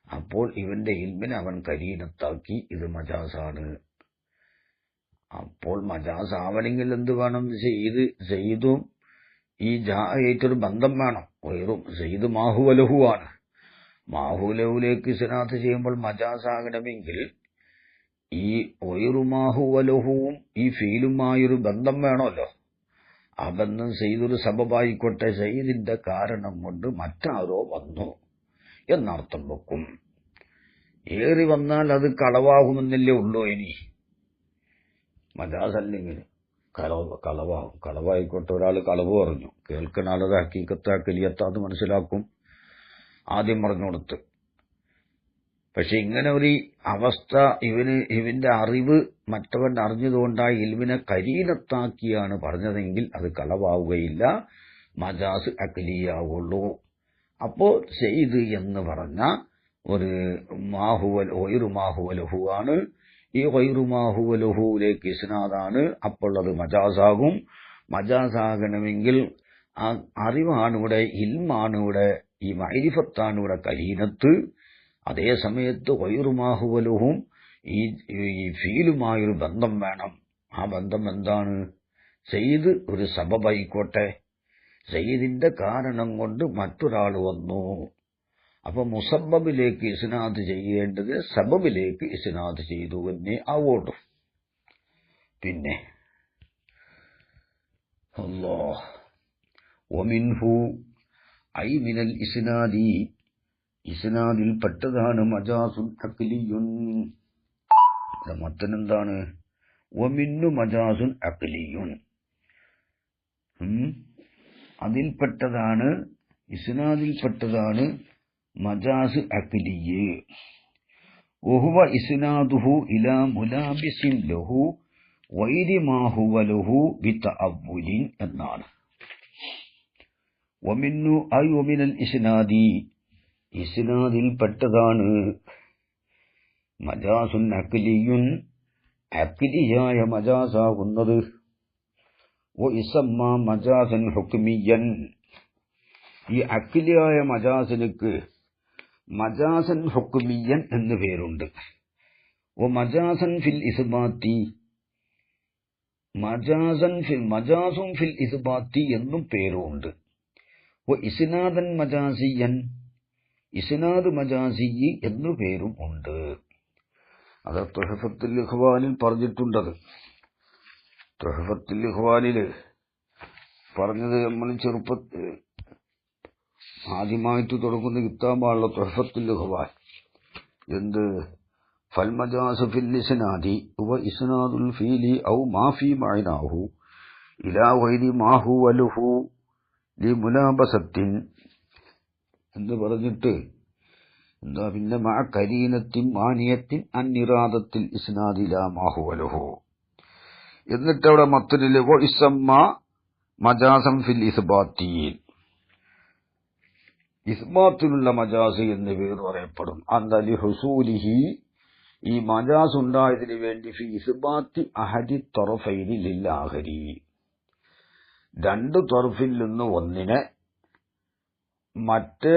A: അപ്പോൾ ഇവന്റെ ഇൽമിനെ അവൻ കരീനത്താക്കി, ഇത് മജാസാണ്. അപ്പോൾ മജാസാവനെങ്കിൽ എന്ത് വേണം? സയ്യിദും ഈ ജായിട്ടൊരു ബന്ധം വേണം. സയ്യിദ് മാഹുവലഹുവാണ്. മാഹുലഹുലേക്ക് ഇസ്നാദ് ചെയ്യുമ്പോൾ മജാസാകണമെങ്കിൽ ഈ ഒയറുമാഹുവലഹുവും ഈ ഫീലുമായൊരു ബന്ധം വേണമല്ലോ. ആ ബന്ധം സയ്യിദൊരു സബബായിക്കോട്ടെ, സയ്യിദിന്റെ കാരണം കൊണ്ട് മറ്റാരോ വന്നു എന്നർത്ഥം വെക്കും. ഏറി വന്നാൽ അത് കളവാകുമെന്നല്ലേ ഉള്ളൂ. ഇനി മജാസല്ലെങ്കിൽ കളവാകും. കളവായിക്കോട്ടെ, ഒരാൾ കളവ് പറഞ്ഞു, കേൾക്കുന്ന ആളത് ഹക്കീക്കത്താക്കലിയത്താന്ന് മനസ്സിലാക്കും, ആദ്യം പറഞ്ഞു കൊടുത്ത്. പക്ഷെ ഇങ്ങനെ ഒരു അവസ്ഥ ഇവന്റെ അറിവ് മറ്റവൻ അറിഞ്ഞതുകൊണ്ട് ആ ഇൽമിനെ കരീനത്താക്കിയാണ് പറഞ്ഞതെങ്കിൽ അത് കളവാവുകയില്ല, മജാസ് അഖിലിയാവുള്ളൂ. അപ്പോ സെയ്ദ് എന്ന് പറഞ്ഞ ഒരു മാഹുവലഹുവാണ്. ഈ മാഹുവലഹുലേക്ക് ഇസ്നാദാണ്. അപ്പോൾ അത് മജാസാകും. മജാസാകണമെങ്കിൽ ആ അറിവാണ് ഇവിടെ, ഇൽമാണ് ഇവിടെ, ഈ മഅരിഫത്താണ് ഇവിടെ കരീനത്ത്. അതേ സമയത്ത് ഗൈറുമാഹുവലുഹും ഈ ഫീലുമായൊരു ബന്ധം വേണം. ആ ബന്ധം എന്താണ്? സെയ്ദ് ഒരു സബബായിക്കോട്ടെ, സെയ്ദിന്റെ കാരണം കൊണ്ട് മറ്റൊരാൾ വന്നു. അപ്പൊ മുസബ്ബബിലേക്ക് ഇസ്നാദ് ചെയ്യേണ്ടത് സബബിലേക്ക് ഇസ്നാദ് ചെയ്തു എന്നേ ആവോളൂ. പിന്നെ അല്ലാഹ് വമിൻഹു ഐ മിനൽ ഇസ്നാദി, ഇസ്നാദിൽ പെട്ടതാണ് മജാസുൻ അഖ്ലിയുൻ. മറ്റെന്താണ്? വമിന്നു മജാസുൻ അഖ്ലിയുൻ, അതിൽപ്പെട്ടതാണ്, ഇസ്നാദിൽപ്പെട്ടതാണ് മജാസ് അഖ്ലിയ്. വഹുവ ഇസ്നാദുഹു ഇലാ മുലാബിസിൻ ലഹു വൈരി മാ ഹുവ ലഹു ബിതഅവ്വുലിൻ എന്നാണ്. വമിന്നു ഐ വമിനൽ ഇസ്നാദി, ഇസ്നാദിൽപ്പെട്ടതാണ് മജാസുൻ അഖ്ലിയുൻ, അഖ്ലിയായ മജാസാകുന്നത്. വഇസമ്മ മജാസൻ ഹുക്മിയൻ, ഈ അഖ്ലിയായ മജാസിനുക്ക് മജാസൻ ഹുക്മിയൻ എന്ന് പേരുണ്ട്. മജാസൻ ഫിൽ ഇസ്ബാത്തി, മജാസും ഫിൽ ഇസ്ബാത്തി എന്നും പേരുണ്ട്. ഇസ്നാദൻ മജാസിയൻ, ഇസ്നാദ് മജാസി എന്നു പേരും ഉണ്ട്. അത് തുഹഫത്തുൽ ഇഖ്വാനിൽ പറഞ്ഞിട്ടുണ്ടത്. തുഹഫത്തുൽ ഇഖ്വാനില് പറഞ്ഞത് നമ്മൾ ചെറുപ്പത്തിൽ ആദ്യമായിട്ട് തുടങ്ങുന്ന കിതാബാണല്ലോ തുഹഫത്തുൽ ഇഖ്വാൻ. എന്ത്? ഫൽ മജാസു ഫിൽ ഇസ്നാദി വ ഇസ്നാദുൽ ഫീലി ഔ മാ ഫീ മഅനാഹു ഇലാ ഗൈരി മാ ഹുവ ലഹു ലിമുലാബസത്തിൻ എന്ന് പറഞ്ഞിട്ട് എന്താ പിന്നെ മാ കരീനത്തിൻ മാനിയത്തിൻ അന്നിറാദത്തിൽ ഇസ്നാദി ലാ മാ ഹുവ ലഹു. എന്നിട്ട് അവിടെ മത്തനിലെ വ ഇസമ്മ മജാസം ഫിൽ ഇസ്ബാത്തി, ഇസ്ബാത്തിലുള്ള മജാസ് എന്ന് പേര് പറയപ്പെടും. അന്നലി ഹുസൂലിഹി, ഈ മജാസ് ഉണ്ടായതിനു വേണ്ടി ഫി ഇസ്ബാത്തി അഹദി ത്വറഫൈനി ലിൽ ആഖരി, രണ്ട് ത്വറഫിൽ നിന്ന് ഒന്നിനെ മറ്റേ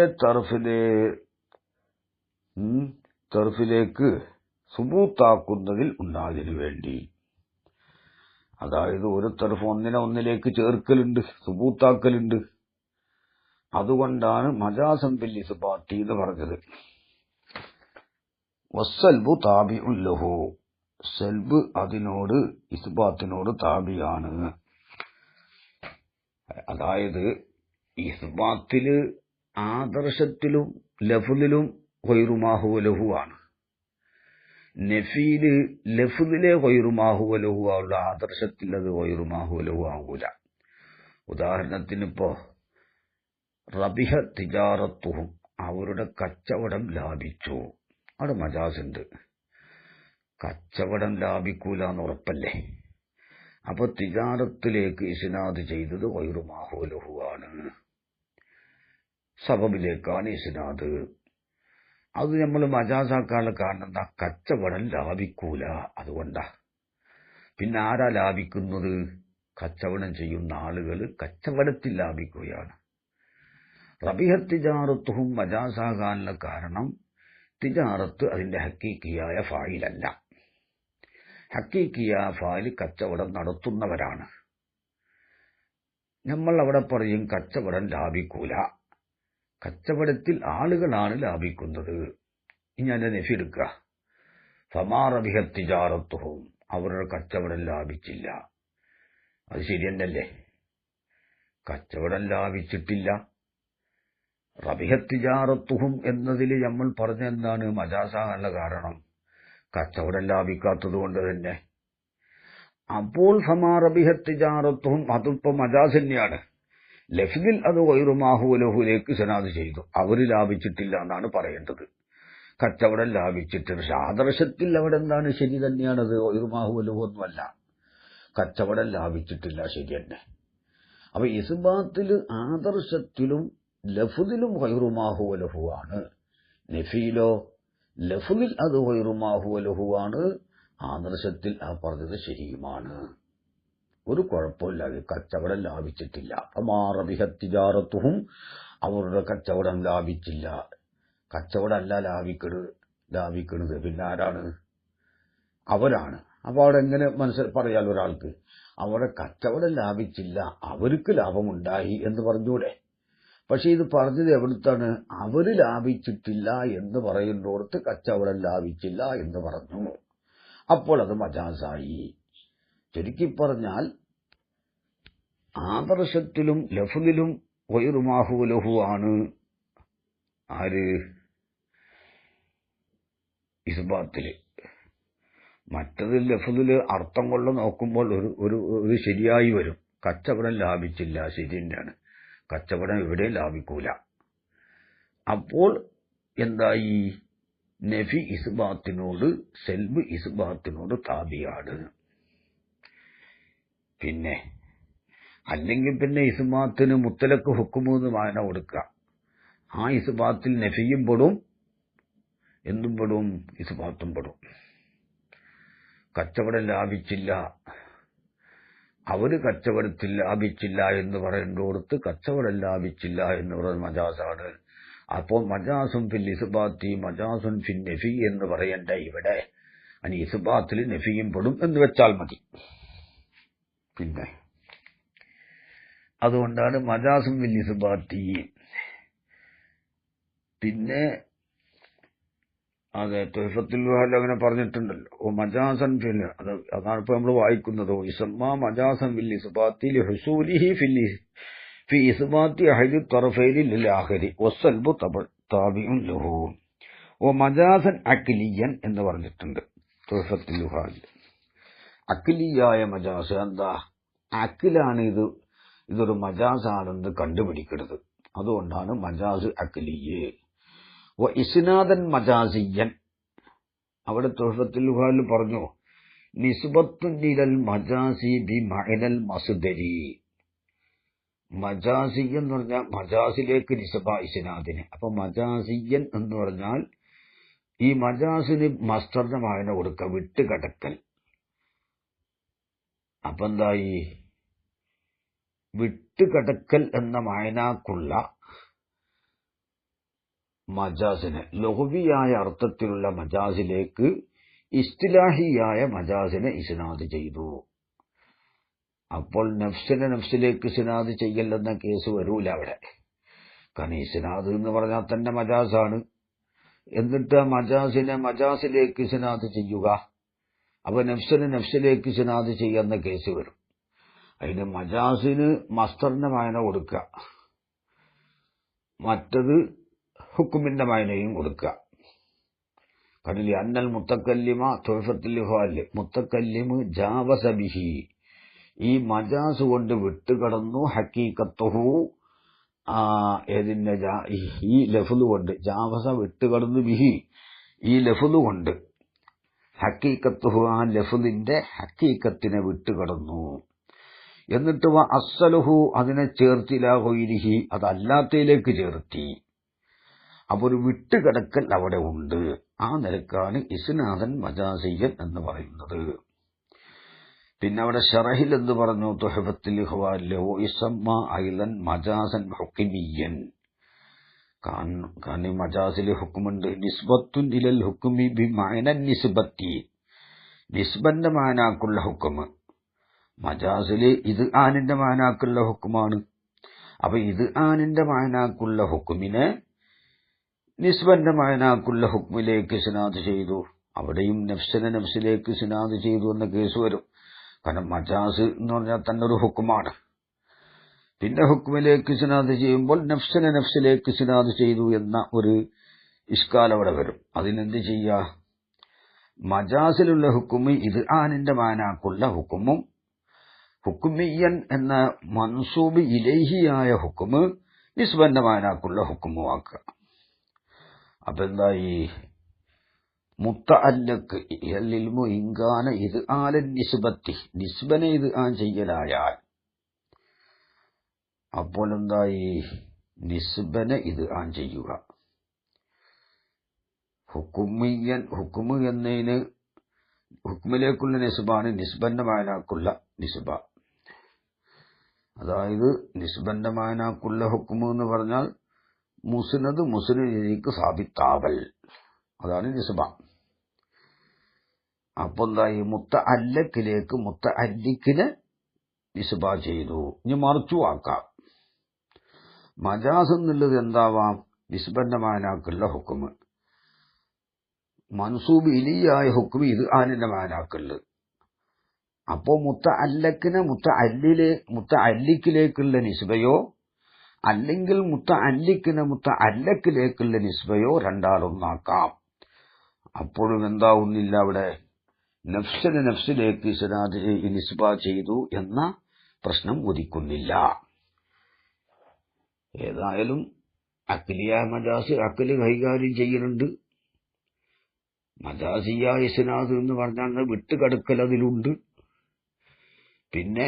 A: തർഫിലേക്ക് സുബൂത്താക്കുന്നതിൽ ഉണ്ടായതിനു വേണ്ടി. അതായത് ഒരു തർഫ് ഒന്നിനെ ഒന്നിലേക്ക് ചേർക്കലുണ്ട്, സുബൂത്താക്കലുണ്ട്. അതുകൊണ്ടാണ് മജാസം ബിൽ ഇസ്ബാത്തി എന്ന് പറഞ്ഞത്. വസ്സൽബു താബിഉൻ ലഹു, സൽബ് അതിനോട് ഇസ്ബാത്തിനോട് താബിയാണ്. അതായത് ഇസ്ബാത്തില് ആദർശത്തിലും ലഫ്ദിലും ഗൈറു മാ ഹുവ ലഹു ആണ്. നഫീല് ലഫ്ദിലെ ഗൈറു മാ ഹുവ ലഹു ആവുള്ള, ആദർശത്തിൽ അത് ഗൈറു മാ ഹുവ ലഹു ആകൂല. ഉദാഹരണത്തിന് ഇപ്പോ റബിഹ തിജാറത്തുഹും, അവരുടെ കച്ചവടം ലാഭിച്ചു, അവിടെ മജാസുണ്ട്. കച്ചവടം ലാഭിക്കൂല എന്ന് ഉറപ്പല്ലേ? അപ്പൊ തിജാറത്തിലേക്ക് ഇസ്നാദ് ചെയ്തത് ഗൈറു മാ ഹുവ ലഹു ആണ്, സബബിലേക്കാണ് ഇസ്നാദ്. അത് നമ്മൾ മജാസാക്കാനുള്ള കാരണം എന്താ? കച്ചവടം ലാഭിക്കൂല, അതുകൊണ്ടാ. പിന്നെ ആരാ ലാഭിക്കുന്നത്? കച്ചവടം ചെയ്യുന്ന ആളുകൾ കച്ചവടത്തിൽ ലാഭിക്കുകയാണ്. റബിഹ തിജാറത്തുഹും മജാസാകാനുള്ള കാരണം തിജാറത്ത് അതിന്റെ ഹക്കീക്കിയായ ഫായിലല്ല. ഹക്കീക്കിയായ ഫായിൽ കച്ചവടം നടത്തുന്നവരാണ്. നമ്മൾ അവിടെ പറയും കച്ചവടം ലാഭിക്കൂല, കച്ചവടത്തിൽ ആളുകളാണ് ലാഭിക്കുന്നത്. ഇനി അതിന്റെ നഫി എടുക്കുക. ഫമാ റബിഹ തിജാറത്തുഹും, അവരുടെ കച്ചവടം ലാഭിച്ചില്ല. അത് ശരി തന്നെയല്ലേ? കച്ചവടം ലാഭിച്ചിട്ടില്ല. റബിഹ തിജാറത്തുഹും എന്നതിൽ നമ്മൾ പറഞ്ഞ എന്താണ്? മജാസാകാനുള്ള കാരണം കച്ചവടം ലാഭിക്കാത്തത് കൊണ്ട് തന്നെ. അപ്പോൾ ഫമാ റബിഹ തിജാറത്തുഹും അതിപ്പോ മജാസ് തന്നെയാണ്. ലഫ്ദിൽ അത് ഗൈറു മാ ഹുവ ലഹുവിലേക്ക് ഇസ്നാദ് ചെയ്തു, അവര് ലാഭിച്ചിട്ടില്ല എന്നാണ് പറയേണ്ടത്. കച്ചവടം ലാഭിച്ചിട്ട്, പക്ഷെ ആദർശത്തിൽ അവിടെ എന്താണ്? ശരി തന്നെയാണത്, ഗൈറു മാ ഹുവ ലഹു ഒന്നുമല്ല. കച്ചവടം ലാഭിച്ചിട്ടില്ല, ശരി തന്നെ. അപ്പൊ ഇസ്ബാത്തില് ആദർശത്തിലും ലഫ്ദിലും ഗൈറു മാ ഹുവ ലഹു ആണ്. നഫീലോ ലഫ്ദിൽ അത് ഗൈറു മാ ഹുവ ലഹു ആണ്, ആദർശത്തിൽ ആ പറഞ്ഞത് ശരിയുമാണ്. ഒരു കുഴപ്പമില്ലാതെ കച്ചവടം ലാഭിച്ചിട്ടില്ല. ഫമാ റബിഹ തിജാറത്തുഹും, അവരുടെ കച്ചവടം ലാഭിച്ചില്ല. കച്ചവടമല്ല ലാഭിക്കണത് പിന്നെ ആരാണ്? അവരാണ്. അപ്പൊ അവിടെ എങ്ങനെ പറയാലോ ഒരാൾക്ക് അവിടെ കച്ചവടം ലാഭിച്ചില്ല, അവർക്ക് ലാഭമുണ്ടായി എന്ന് പറഞ്ഞൂടെ? പക്ഷെ ഇത് പറഞ്ഞത് എവിടുത്താണ്? അവര് ലാഭിച്ചിട്ടില്ല എന്ന് പറയുന്നിടത്ത് കച്ചവടം ലാഭിച്ചില്ല എന്ന് പറഞ്ഞു. അപ്പോൾ അത് മജാസായി. ചുരുക്കി പറഞ്ഞാൽ ആദർശത്തിലും ലഫ്ലിലും ഗൈറുമാഹു ലഹു ആണ്. ആര്? ഇസ്ബാത്തില്. മറ്റത് ലഫ്ലില് അർത്ഥം കൊണ്ട് നോക്കുമ്പോൾ ഒരു ശരിയായി വരും. കച്ചവടം ലാഭിച്ചില്ല, ശരി തന്നെയാണ്. കച്ചവടം എവിടെയും ലാഭിക്കൂല. അപ്പോൾ എന്തായി? നഫി ഇസ്ബാത്തിനോട്, സെൽബ് ഇസ്ബാത്തിനോട് താബിയാണ്. പിന്നെ അല്ലെങ്കിൽ പിന്നെ ഇസ്ബാത്തിന് മുത്തലക്ക് ഹുക്കുമെന്ന് മാന കൊടുക്കുക. ആ ഇസ്ബാത്തിൽ നഫിയും പെടും, എന്തും പെടും, ഇസ്ബാത്തും പെടും. കച്ചവടം ലാഭിച്ചില്ല, അവര് കച്ചവടത്തിൽ ലാഭിച്ചില്ല എന്ന് പറയേണ്ടോടത്ത് കച്ചവടം ലാഭിച്ചില്ല എന്ന് പറയുന്നത് മജാസാണ്. അപ്പോൾ മജാസുൻ ഫിൽ ഇസ്ബാത്തി മജാസുൻ ഫിൽ നഫി എന്ന് പറയണ്ട ഇവിടെ. അനി ഇസ്ബാത്തിൽ നഫിയും പെടും എന്ന് വെച്ചാൽ മതി. പിന്നെ അതുകൊണ്ടാണ് മജാസുൻ ഫിൽ ഇസ്ബാത്തി. പിന്നെ അതെ, തുഹഫത്തുൽ വഹാൽ അങ്ങനെ പറഞ്ഞിട്ടുണ്ടല്ലോ. ഓ മജാസൻ ഫിൽ, അതാണ് ഇപ്പൊ നമ്മൾ വായിക്കുന്നത്. ഇസ്മാ മജാസൻ ഫിൽ ഇസ്ബാത്തി ലിഹുസൂലിഹി ഫി ഇസ്ബാത്തി അഹദി തറഫൈനി ലിൽ ആഖിരി വസ്സൽബു താബിഉൻ ലഹു. ഓ മജാസൻ അഖ്ലിയൻ എന്ന് പറഞ്ഞിട്ടുണ്ട് തുഹഫത്തുൽ വഹാൽ. അഖ്ലിയായ മജാസ് എന്താ? അഖിലാണ് ഇതൊരു മജാസാണെന്ന് കണ്ടുപിടിക്കുന്നത്. അതുകൊണ്ടാണ് മജാസ് അഖ്ലിയ്. ഇസ്നാദൻ മജാസിയൻ, അവിടെ തുഹഫത്തുൽ വഹാൽ പറഞ്ഞു നിസ്ബത്തുൻ ഇലൽ മജാസി ബി മഅനൽ മസ്ദരി. മജാസിയൻ എന്ന് പറഞ്ഞാൽ മജാസിലേക്ക് നിസ്ബ ഇസ്നാദിന്. അപ്പൊ മജാസിയൻ എന്ന് പറഞ്ഞാൽ ഈ മജാസിന് മസ്ദറിന്റെ മായന കൊടുക്കുക, വിട്ടുകടക്കൽ. അപ്പൊ എന്തായി? വിട്ടുകടക്കൽ എന്ന മായനാക്കുള്ള മജാസിനെ ലഹുവിയായ അർത്ഥത്തിലുള്ള മജാസിലേക്ക് ഇസ്തിലാഹിയായ മജാസിനെ ഇസ്നാദ് ചെയ്തു. അപ്പോൾ നഫ്സിലേക്ക് ഇസ്നാദ് ചെയ്യലെന്ന കേസ് വരൂല അവിടെ. കാരണം ഇസ്നാദ് എന്ന് പറഞ്ഞാൽ തന്നെ മജാസാണ്. എന്നിട്ട് ആ മജാസിനെ മജാസിലേക്ക് ഇസ്നാദ് ചെയ്യുക. അപ്പൊ നഫ്സിലേക്ക് ഇസ്നാദ് ചെയ്യുന്ന കേസ് വരും. അതിന് മജാസിന് മസ്തറിന്റെ മായന കൊടുക്കുക, മറ്റത് ഹുക്കുമിന്റെ മായനയും കൊടുക്കുക. കണ്ടില്ലേ? അന്നൽ മുത്തക്കല്ലിമ തുഹഫത്തുൽ വഹാൽ മുത്തക്കല്ലിമ് ജാവസ ബിഹി, ഈ മജാസ് കൊണ്ട് വിട്ടുകടന്നു. ഹക്കീക്കത്തുഹു, ഏതിന്റെ ഈ ലഫ്ള് കൊണ്ട്. ജാവസ വിട്ടുകടന്നു, ബിഹി ഈ ലഫ്ള് കൊണ്ട്. ഹക്കീക്കത്തുഹു, ആ ലഫ്ളിന്റെ ഹക്കീക്കത്തിനെ വിട്ടുകടന്നു. എന്നിട്ട് അസ്സലുഹു, അതിനെ ചേർത്തിലാ ഗൈരിഹി, അതല്ലാത്തയിലേക്ക് ചേർത്തി. അപ്പൊ ഒരു വിട്ടുകിടക്കൽ അവിടെ ഉണ്ട്. ആ നിലക്കാണ് ഇസ്നാദൻ മജാസിയൻ എന്ന് പറയുന്നത്. പിന്നെ അവിടെ ഷറഹിൽ എന്ന് പറഞ്ഞു തുഹഫത്തുൽ വഹാൽ ഇസ്മാ അയ്ളൻ മജാസൻ ഹുക്മിയൻ. കാരണം മജാസിൽ ഹുക്കുമുണ്ട്. നിസ്ബത്തുൻ ഇലൽ ഹുക്മി ബി മഅനൻ നിസ്ബത്തി, നിസ്ബന്റെ മാനാക്കുള്ള ഹുക്കുമ്. മജാസില് ഇത് ആനിന്റെ മാനാക്കുള്ള ഹുക്കുമാണ്. അപ്പൊ ഇത് ആനിന്റെ മാനാക്കുള്ള ഹുക്കുമിനെ നിസ്ബന്റെ മാനാക്കുള്ള ഹുക്മിലേക്ക് ഇസ്നാദ് ചെയ്തു. അവിടെയും നഫ്സിലേക്ക് ഇസ്നാദ് ചെയ്തു എന്ന കേസ് വരും. കാരണം മജാസ് എന്ന് പറഞ്ഞാൽ തന്നെ ഒരു ഹുക്കുമാണ്. പിന്നെ ഹുക്മിലേക്ക് ഇസ്നാദ് ചെയ്യുമ്പോൾ നഫ്സിലേക്ക് ഇസ്നാദ് ചെയ്തു എന്ന ഒരു ഇഷ്കാൽ അവിടെ വരും. അതിനെന്ത് ചെയ്യാ? മജാസിലുള്ള ഹുക്കുമ് ഇത് ആനിന്റെ മാനാക്കുള്ള ഹുക്കുമും, ഹുക്കുമിയൻ എന്ന മൻസൂബ് ഇലൈഹിയായ ഹുക്കുമ് നിസ്ബന്റെ മാനാക്കുള്ള ഹുക്കുമുമാക്കുക. അപ്പൊ എന്തായി? മുത്തഅല്ലഖ് ഇൽമു ഇൻകാന ഇത് ആലൻ നിസ്ബത്തി, നിസ്ബനെ ഇത് ആൻ ചെയ്യലായാൽ അപ്പോൾ എന്തായി? നിസ്ബനെ ഇത് ആൻ ചെയ്യുക. ഹുക്കുമിയൻ, ഹുക്കുമ് എന്നതിന് ഹുക്കുമിലേക്കുള്ള നിസ്ബാണ് നിസ്ബന്റെ മാനാക്കുള്ള നിസ്ബ. അതായത് നിസ്ബന്റെ മാനാക്കുള്ള ഹുക്കുമ് എന്ന് പറഞ്ഞാൽ മുസ്നദ് മുസ്നദിലേക്ക് സാബിത്താവൽ, അതാണ് നിസ്ബ. അപ്പൊ എന്തായി? മുത്തഅല്ലഖിലേക്ക് മുത്തഅല്ലിഖിനെ നിസ്ബ ചെയ്തു. ഇനി മറിച്ചു ആക്കാം. മജാസ് എന്നുള്ളത് എന്താവാം? നിസ്ബന്റെ മാനാക്കുള്ള ഹുക്മ്. മൻസൂബ് ഇലിയായ ഹുക്മ് ഇത് ആനിന്റെ മാനാക്കുള്ളത്. അപ്പോ മുത്തഅല്ലഖിനെ മുത്തഅല്ലിഖിലേക്കുള്ള നിസ്ബയോ അല്ലെങ്കിൽ മുത്തഅല്ലിഖിനെ മുത്തഅല്ലഖിലേക്കുള്ള നിസ്ബയോ രണ്ടാളൊന്നാക്കാം. അപ്പോഴും എന്താവുന്നില്ല, അവിടെ നഫ്സിനെ നഫ്സിലേക്ക് നിസ്ബ ചെയ്തു എന്ന പ്രശ്നം ഉദിക്കുന്നില്ല. ഏതായാലും അഖ്ലിയ മജാസ് അഖ്ല് കൈകാര്യം ചെയ്യുന്നുണ്ട്. മജാസിയ ഇസ്നാദ് എന്ന് പറഞ്ഞാൽ വിട്ടുകടക്കൽ അതിലുണ്ട്. പിന്നെ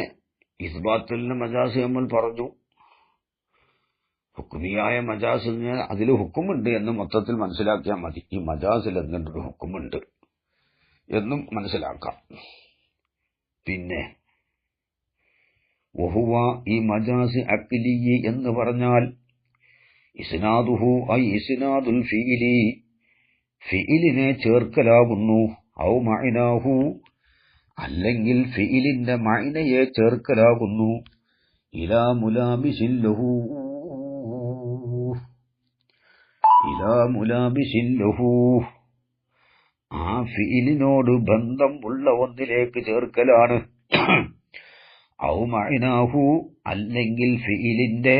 A: ഇസ്ബാത്തിന്റെ മജാസ് നമ്മൾ പറഞ്ഞു. ഹുക്കുമിയായ മജാസിന് അതിൽ ഹുക്കുമുണ്ട് എന്ന് മൊത്തത്തിൽ മനസ്സിലാക്കിയാൽ മതി. ഈ മജാസിൽ എന്തൊരു ഹുക്കുമുണ്ട് എന്നും മനസ്സിലാക്കാം. പിന്നെ വഹുവ, ഈ മജാസ് അഖ്ലി എന്ന് പറഞ്ഞാൽ ഇസ്നാദുഹു ഐ ഇസ്നാദുൽ ഫീലി, ഫീലിനെ ചേർക്കലാകുന്നു. ഔ മഅനാഹു, അല്ലെങ്കിൽ ഫീലിന്റെ മഅനയെ ചേർക്കലാകുന്നു. ഇലാ മുലാബിസിൻ ലഹു, ഇലാ മുലാബിസിൻ ലഹു, ആ ഫീലിനോട് ബന്ധം ഉള്ള ഒന്നിലേക്ക് ചേർക്കലാണ്. ഔ മഅനാഹു, അല്ലെങ്കിൽ ഫീലിന്റെ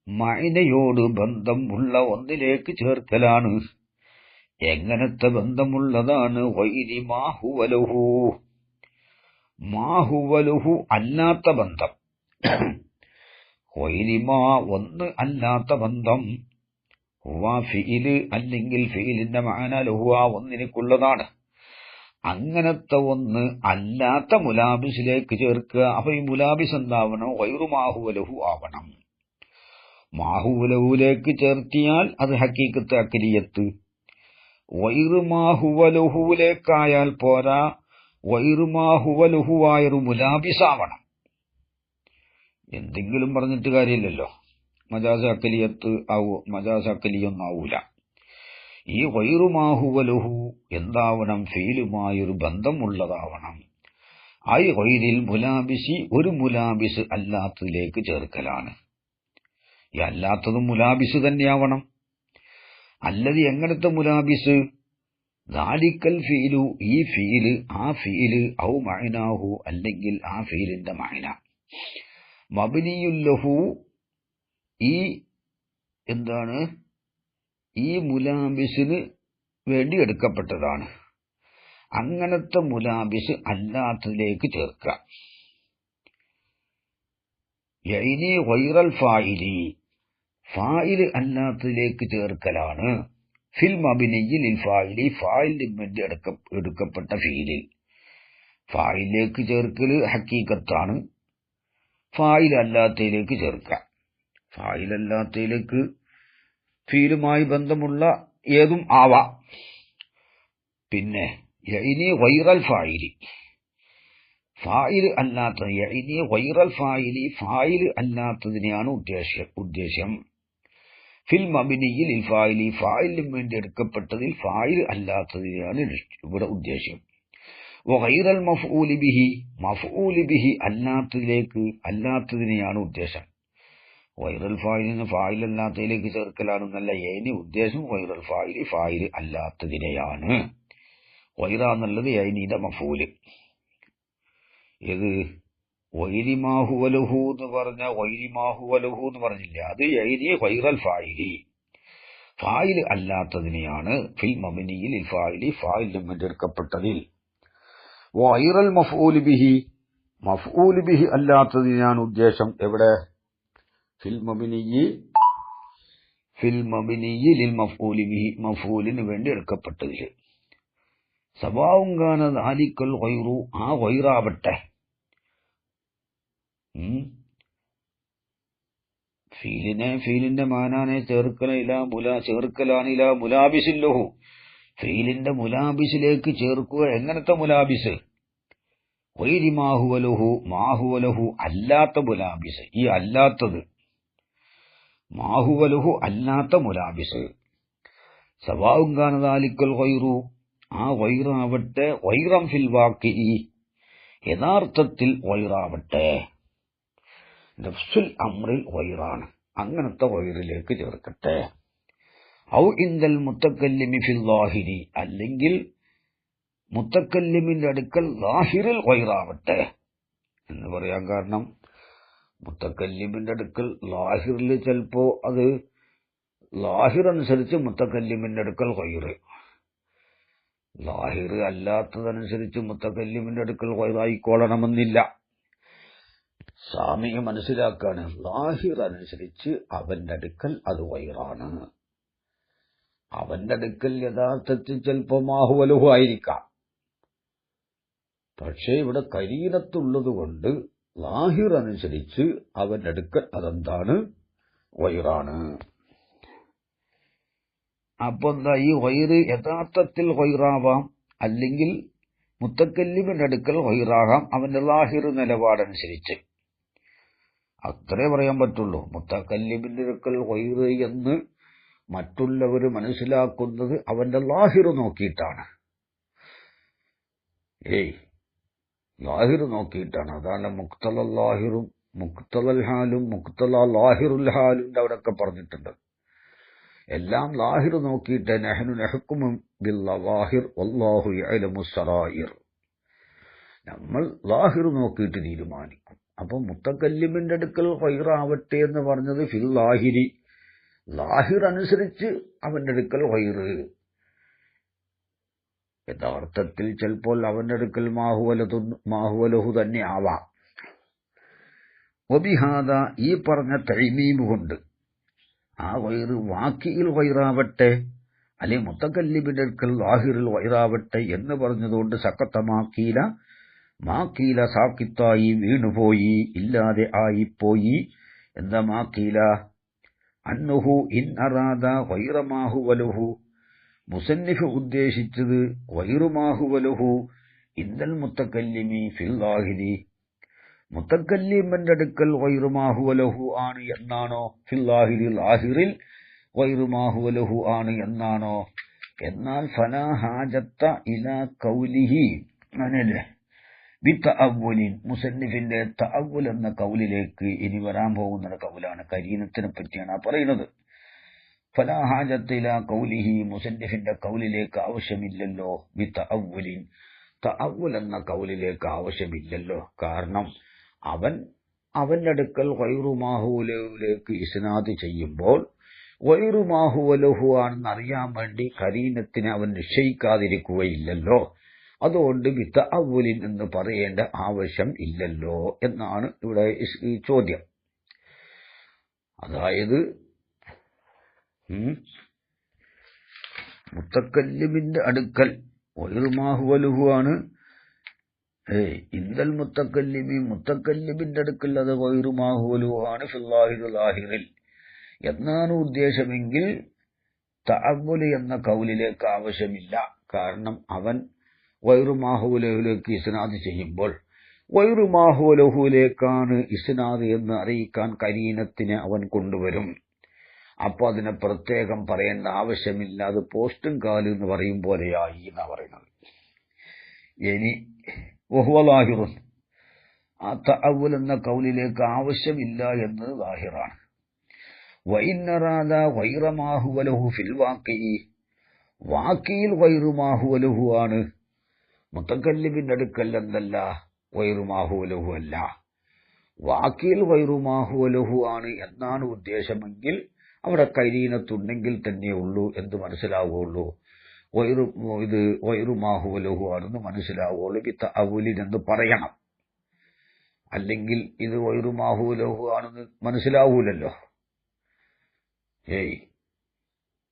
A: മഅനയോട് ബന്ധം ഉള്ള ഒന്നിലേക്ക് ചേർക്കലാണ്. എങ്ങനത്തെ ബന്ധമുള്ളതാണ്? ഗൈരി മാ ഹുവ ലഹു, മാ ഹുവ ലഹു അല്ലാത്ത ബന്ധം. ഗൈരി മാ ഒന്ന് അല്ലാത്ത ബന്ധം. ഹുവ ഫീല്, അല്ലെങ്കിൽ ഫീലിന്റെ മഅന ലഹു ആ ഒന്നിനേക്കുള്ളതാണ്. അങ്ങനത്തെ ഒന്ന് അല്ലാത്ത മുലാബിസിലേക്ക് ചേർക്കുക. അപ്പൊ ഈ മുലാബിസ് എന്താവണം? ഗൈറു മാ ഹുവ ലഹു ആവണം. മാ ഹുവ ലഹുവിലേക്ക് ചേർത്തിയാൽ അത് ഹഖീഖത്ത് അഖ്ലിയത്ത്. ഗൈറു മാ ഹുവ ലഹുവിലേക്കായാൽ പോരാ, ഗൈറു മാ ഹുവ ലഹുവായൊരു മുലാബിസാവണം. എന്തെങ്കിലും പറഞ്ഞിട്ട് കാര്യമില്ലല്ലോ. മജാസ് അഖ്ലിയത്ത് മജാസ് അഖ്ലിയൊന്നും ആവൂല. ഈ ഗൈറു മാ ഹുവ ലഹു എന്താവണം? ഫീലുമായൊരു ബന്ധമുള്ളതാവണം. ഐ ഗൈരിൽ മുലാബിസി, ഒരു മുലാബിസ് അല്ലാത്തതിലേക്ക് ചേർക്കലാണ്. ഈ അല്ലാത്തതും മുലാബിസ് തന്നെയാവണം. അല്ലത് എങ്ങനത്തെ മുലാബിസ്? ദാലിക്കൽ ഫീലു, ഈ ഫീല്, ആ ഫീല്, ഔ മഅനാഹു, അല്ലെങ്കിൽ ആ ഫീലിന്റെ മഅന. മബ്നിയുൽ ലഹു, ഈ എന്താണ്? ഈ മുലാബിസിന് വേണ്ടി എടുക്കപ്പെട്ടതാണ്. അങ്ങനത്തെ മുലാബിസ് അല്ലാത്തതിലേക്ക് ചേർക്കുക. യൈനി ഗൈറൽ ഫായിലി, ഫായില് അല്ലാത്തതിലേക്ക് ചേർക്കലാണ്. ഫിൽ മബ്നിയിൽ ലിൽ ഫായിലി, ഫായിലിന് വേണ്ടി എടുക്കപ്പെട്ട ഫീലിൽ. ഫായിലേക്ക് ചേർക്കല് ഹഖീഖത്താണ്. ഫായിൽ അല്ലാത്തതിലേക്ക് ചേർക്കുക. ഫായിൽ അല്ലാത്തതിലേക്ക് ഫീലുമായി ബന്ധമുള്ള ഏതും ആവാം. പിന്നെ യഇനി ഗൈറൽ ഫായിലി, ഫായിൽ അല്ലാത്ത, യഇനി ഗൈറൽ ഫായിലി, ഫായിൽ അല്ലാത്തതിനെയാണ് ഉദ്ദേശ്യം. ഫിൽ മബ്നിയിൽ ലിൽ ഫായിലി, ഫായിലിന് വേണ്ടി എടുക്കപ്പെട്ടതിൽ ഫായിൽ അല്ലാത്തതിനെയാണ് ഇവിടെ ഉദ്ദേശ്യം. വഗൈറൽ മഫ്ഊലി ബിഹി, മഫ്ഊലി ബിഹി അല്ലാത്തതിനെയാണ് ഉദ്ദേശം. ഗൈറൽ ഫായിലിന് ഫായിൽ അല്ലാത്തതിലേക്ക് ചേർക്കലാണെന്നല്ല യൈനി ഉദ്ദേശം. ഗൈറൽ ഫായിലി, ഫായിൽ അല്ലാത്തതിനെയാണ്. ഗൈറ എന്നുള്ളത് യൈനിയുടെ മഫ്ഊല്. ഇത് ഗൈരി മാ ഹുവ ലഹു എന്ന് പറഞ്ഞ, ഗൈരി മാ ഹുവ ലഹു എന്ന് പറഞ്ഞില്ല, അത് യൈനി ഗൈറൽ ഫായിലി, ഫായിൽ അല്ലാത്തതിനെയാണ്. ഫിൽ മബ്നിയിൽ ലിൽ ഫായിലി, ഫായിലിന് വേണ്ടി എടുക്കപ്പെട്ടതിൽ. വഗൈറൽ മഫ്ഊലി ബിഹി, മഫ്ഊലി ബിഹി അല്ലാത്തതിനാണ് ഉദ്ദേശം. എവിടെ? ഫിൽ മബ്നിയി ലിൽ മഫ്ഊലി ബിഹി, മഫ്ഊലിന് വേണ്ടി എടുക്കപ്പെട്ടതിൽ. സവാഉൻ കാന ദാലിക്കൽ ഗൈറു, ആ ഗൈറാവട്ടെ, ഫീലിന്റെ മാനാനെ ചേർക്കലാണ് ഇലാ മുലാബിസിൻ ലഹു, ഫീലിന്റെ മുലാബിസിലേക്ക് ചേർക്കുക. എങ്ങനത്തെ മുലാബിസ്? ഗൈരി മാ ഹുവ ലഹു, മാ ഹുവ ലഹു അല്ലാത്ത മുലാബിസ്. ഈ അല്ലാത്തത് മാഹുവലുഹു അല്ലാത്ത മുലാബിസ്. സവാഉൻ കാന ദാലിക്കൽ ഗൈറു, ആ ഗൈറാവട്ടെ ഗൈറൻ ഫിൽ വാഖിഇ, യഥാർത്ഥത്തിൽ ഗൈറാവട്ടെ, നഫ്സുൽ അംറിൽ ഗൈറാണ്, അങ്ങനത്തെ ഗൈറിലേക്ക് ചേർക്കട്ടെ. ഔ ഇൻദൽ മുത്തക്കല്ലിമി ഫിൽ ലാഹിരി, അല്ലെങ്കിൽ മുത്തക്കല്ലിമിന്റെ അടുക്കൽ ലാഹിറിൽ ഗൈറാവട്ടെ എന്ന് പറയാൻ കാരണം, മുത്തക്കല്ലിമിന്റെ അടുക്കൽ ലാഹിറിൽ ചിലപ്പോ അത് ലാഹിർ അനുസരിച്ച് മുത്തക്കല്ലിമിന്റെ അടുക്കൽ ഗൈറ്, ലാഹിർ അല്ലാത്തതനുസരിച്ച് മുത്തക്കല്ലിമിന്റെ അടുക്കൽ ഗൈറായിക്കോളണമെന്നില്ല. സാമിയെ മനസ്സിലാക്കാണ്, ലാഹിർ അനുസരിച്ച് അവന്റെ അടുക്കൽ അത് ഗൈറാണ്. അവന്റെ അടുക്കൽ യഥാർത്ഥത്തിൽ ചിലപ്പോ മാഹുവലുഹു ആയിരിക്കാം, പക്ഷേ ഇവിടെ കരീനത്തുള്ളത് കൊണ്ട് ലാഹിർ അനുസരിച്ച് അവന്റെ അടുക്കൽ അതെന്താണ്, ഗൈറാണ്. അപ്പൊ എന്താ, ഈ ഗൈറ് യഥാർത്ഥത്തിൽ ഗൈറാവാം, അല്ലെങ്കിൽ മുത്തക്കല്ലിമിന്റെ അടുക്കൽ ഗൈറാകാം അവന്റെ ലാഹിർ നിലപാടനുസരിച്ച്. അത്രേ പറയാൻ പറ്റുള്ളൂ. മുത്തക്കല്ലിമിന്റെ അടുക്കൽ ഗൈറ് എന്ന് മറ്റുള്ളവർ മനസ്സിലാക്കുന്നത് അവന്റെ ലാഹിർ നോക്കിയിട്ടാണ്. ലാഹിർ നോക്കിയിട്ടാണ്. അതാണ് മുക്തല ലാഹിറും മുക്തലൽ ഹാലും മുക്തല ലാഹിറുൽ ഹാലും അവിടെയൊക്കെ പറഞ്ഞിട്ടുണ്ട്. എല്ലാം ലാഹിർ നോക്കിയിട്ട് നഹ്നു നഹ്കുമു ബിൽ ലവാഹിർ വല്ലാഹു യഅലമു സറായിർ, നമ്മൾ ലാഹിർ നോക്കിയിട്ട് തീരുമാനിക്കും. അപ്പൊ മുത്തക്കല്ലിമിന്റെ അടുക്കൽ ഗൈറാവട്ടെ എന്ന് പറഞ്ഞത് ഫിൽ ലാഹിരി, ലാഹിർ അനുസരിച്ച് അവന്റെ അടുക്കൽ ഗൈറ്. യഥാർത്ഥത്തിൽ ചിലപ്പോൾ അവന്റെ അടുക്കൽ മാഹുവലഹു തന്നെ ആവാം. വബിഹാദ, ഈ പറഞ്ഞ തൈമീം കൊണ്ട് ആ ഗൈറ് വാക്കിയിൽ ഗൈറാവട്ടെ അല്ലെങ്കിൽ മുത്തക്കല്ലിമിന്റെ അടുക്കൽ ലാഹിറിൽ ഗൈറാവട്ടെ എന്ന് പറഞ്ഞതുകൊണ്ട് സക്കത്ത മാക്കീല സാക്കിത്തായി വീണുപോയി, ഇല്ലാതെ ആയിപ്പോയി. എന്താ മാക്കീല? അന്നഹു ഇൻ അറാദ ഗൈറ മാഹുവലഹു, മുസന്നിഫ് ഉദ്ദേശിച്ചത് ഗൈറു മാഹുവലഹു ഇൻദൽ മുത്തക്കല്ലിമി ഫിൽ ലാഹിരി, മുത്തക്കല്ലിമിന്റെ അടുക്കൽ ഗൈറു മാഹുവലഹു ആണ് എന്നാണോ, ഫിൽ ലാഹിരി ലാഹിറിൽ ഗൈറു മാഹുവലഹു ആണ് എന്നാണോ? എന്നാൽ ഫലാ ഹാജത്ത ഇലാ കൗലിഹി, അങ്ങനെയല്ലേ, ബി തഅവ്വുലിൻ, മുസന്നിഫിന്റെ തഅവ്വുൽ എന്ന കൗലിലേക്ക് ഇനി വരാൻ പോകുന്ന കൗലാണ്, കരീനത്തിനെ പറ്റിയാണ് പറയുന്നത്. ഫലാ ഹാജത്ത ഇലാ കൗലിഹി, മുസന്നിഫിന്റെ കൗലിലേക്ക് ആവശ്യമില്ലല്ലോ, ബി തഅവ്വുലിൻ, തഅവ്വുൽ എന്ന കൗലിലേക്ക് ആവശ്യമില്ലല്ലോ. കാരണം അവന്റെ അടുക്കൽ ഗൈറു മാഹുവലഹുവിലേക്ക് ഇസ്നാദ് ചെയ്യുമ്പോൾ ഗൈറു മാഹുവലഹു ആണെന്ന് അറിയാൻ വേണ്ടി കരീനത്തിനെ അവൻ നിശ്ചയിക്കാതിരിക്കുകയില്ലല്ലോ. അതുകൊണ്ട് ബിത്തഅവ്വുലിൻ എന്ന് പറയേണ്ട ആവശ്യം ഇല്ലല്ലോ എന്നാണ് ഇവിടെ ഈ ചോദ്യം. അതായത് മുത്തക്കല്ലിമിന്റെ അടുക്കൽ ഗൈറു മാഹുവലഹു ആണ്, ഇൻദൽ മുത്തക്കല്ലിമി, മുത്തക്കല്ലിമിന്റെ അടുക്കൽ അത് ഗൈറു മാഹുവലഹു ആണ് ഫിൽ ലാഹിരി ലാഹിറിൽ എന്നാണ് ഉദ്ദേശമെങ്കിൽ തഅവ്വുൽ എന്ന കൗലിലേക്ക് ആവശ്യമില്ല. കാരണം അവൻ ഗൈറു മാഹുവലഹുവിലേക്ക് ഇസ്നാദ് ചെയ്യുമ്പോൾ ഗൈറു മാഹുവലഹുവിലേക്കാണ് ഇസ്നാദ് എന്ന് അറിയിക്കാൻ കരീനത്തിനെ അവൻ കൊണ്ടുവരും. അപ്പൊ അതിനെ പ്രത്യേകം പറയേണ്ട ആവശ്യമില്ല, അത് പോസ്റ്റും കാല് എന്ന് പറയും പോലെയായി എന്നാ പറയുന്നത്. ഇനി വഹുവ ലാഹിറുൻ, ആ തഅവ്വുൽ എന്ന കൗലിലേക്ക് ആവശ്യമില്ല എന്നത് ലാഹിറാണ്. വഇൻ അറാദ ഗൈറ മാഹുവലഹു ഫിൽ വാഖിഇ, വാഖിയിൽ ഗൈറു മാഹുവലഹു ആണ്, മുത്തക്കല്ലിമിന്റെ അടുക്കൽ എന്തല്ല, ഗൈറു മാഹുവലഹു അല്ല, വാക്കിയിൽ ഗൈറു മാഹുവലഹു ആണ് എന്നാണ് ഉദ്ദേശമെങ്കിൽ അവിടെ കരീനത്തുണ്ടെങ്കിൽ തന്നെ ഉള്ളൂ എന്ത് മനസ്സിലാവുകയുള്ളൂ, ഇത് ഗൈറു മാഹുവലഹു ആണെന്ന് മനസ്സിലാവുകയുള്ളൂ. ബിത്തഅവ്വുലിൻ എന്ന് പറയണം, അല്ലെങ്കിൽ ഇത് ഗൈറു മാഹുവലഹു ആണെന്ന് മനസ്സിലാവൂലല്ലോ.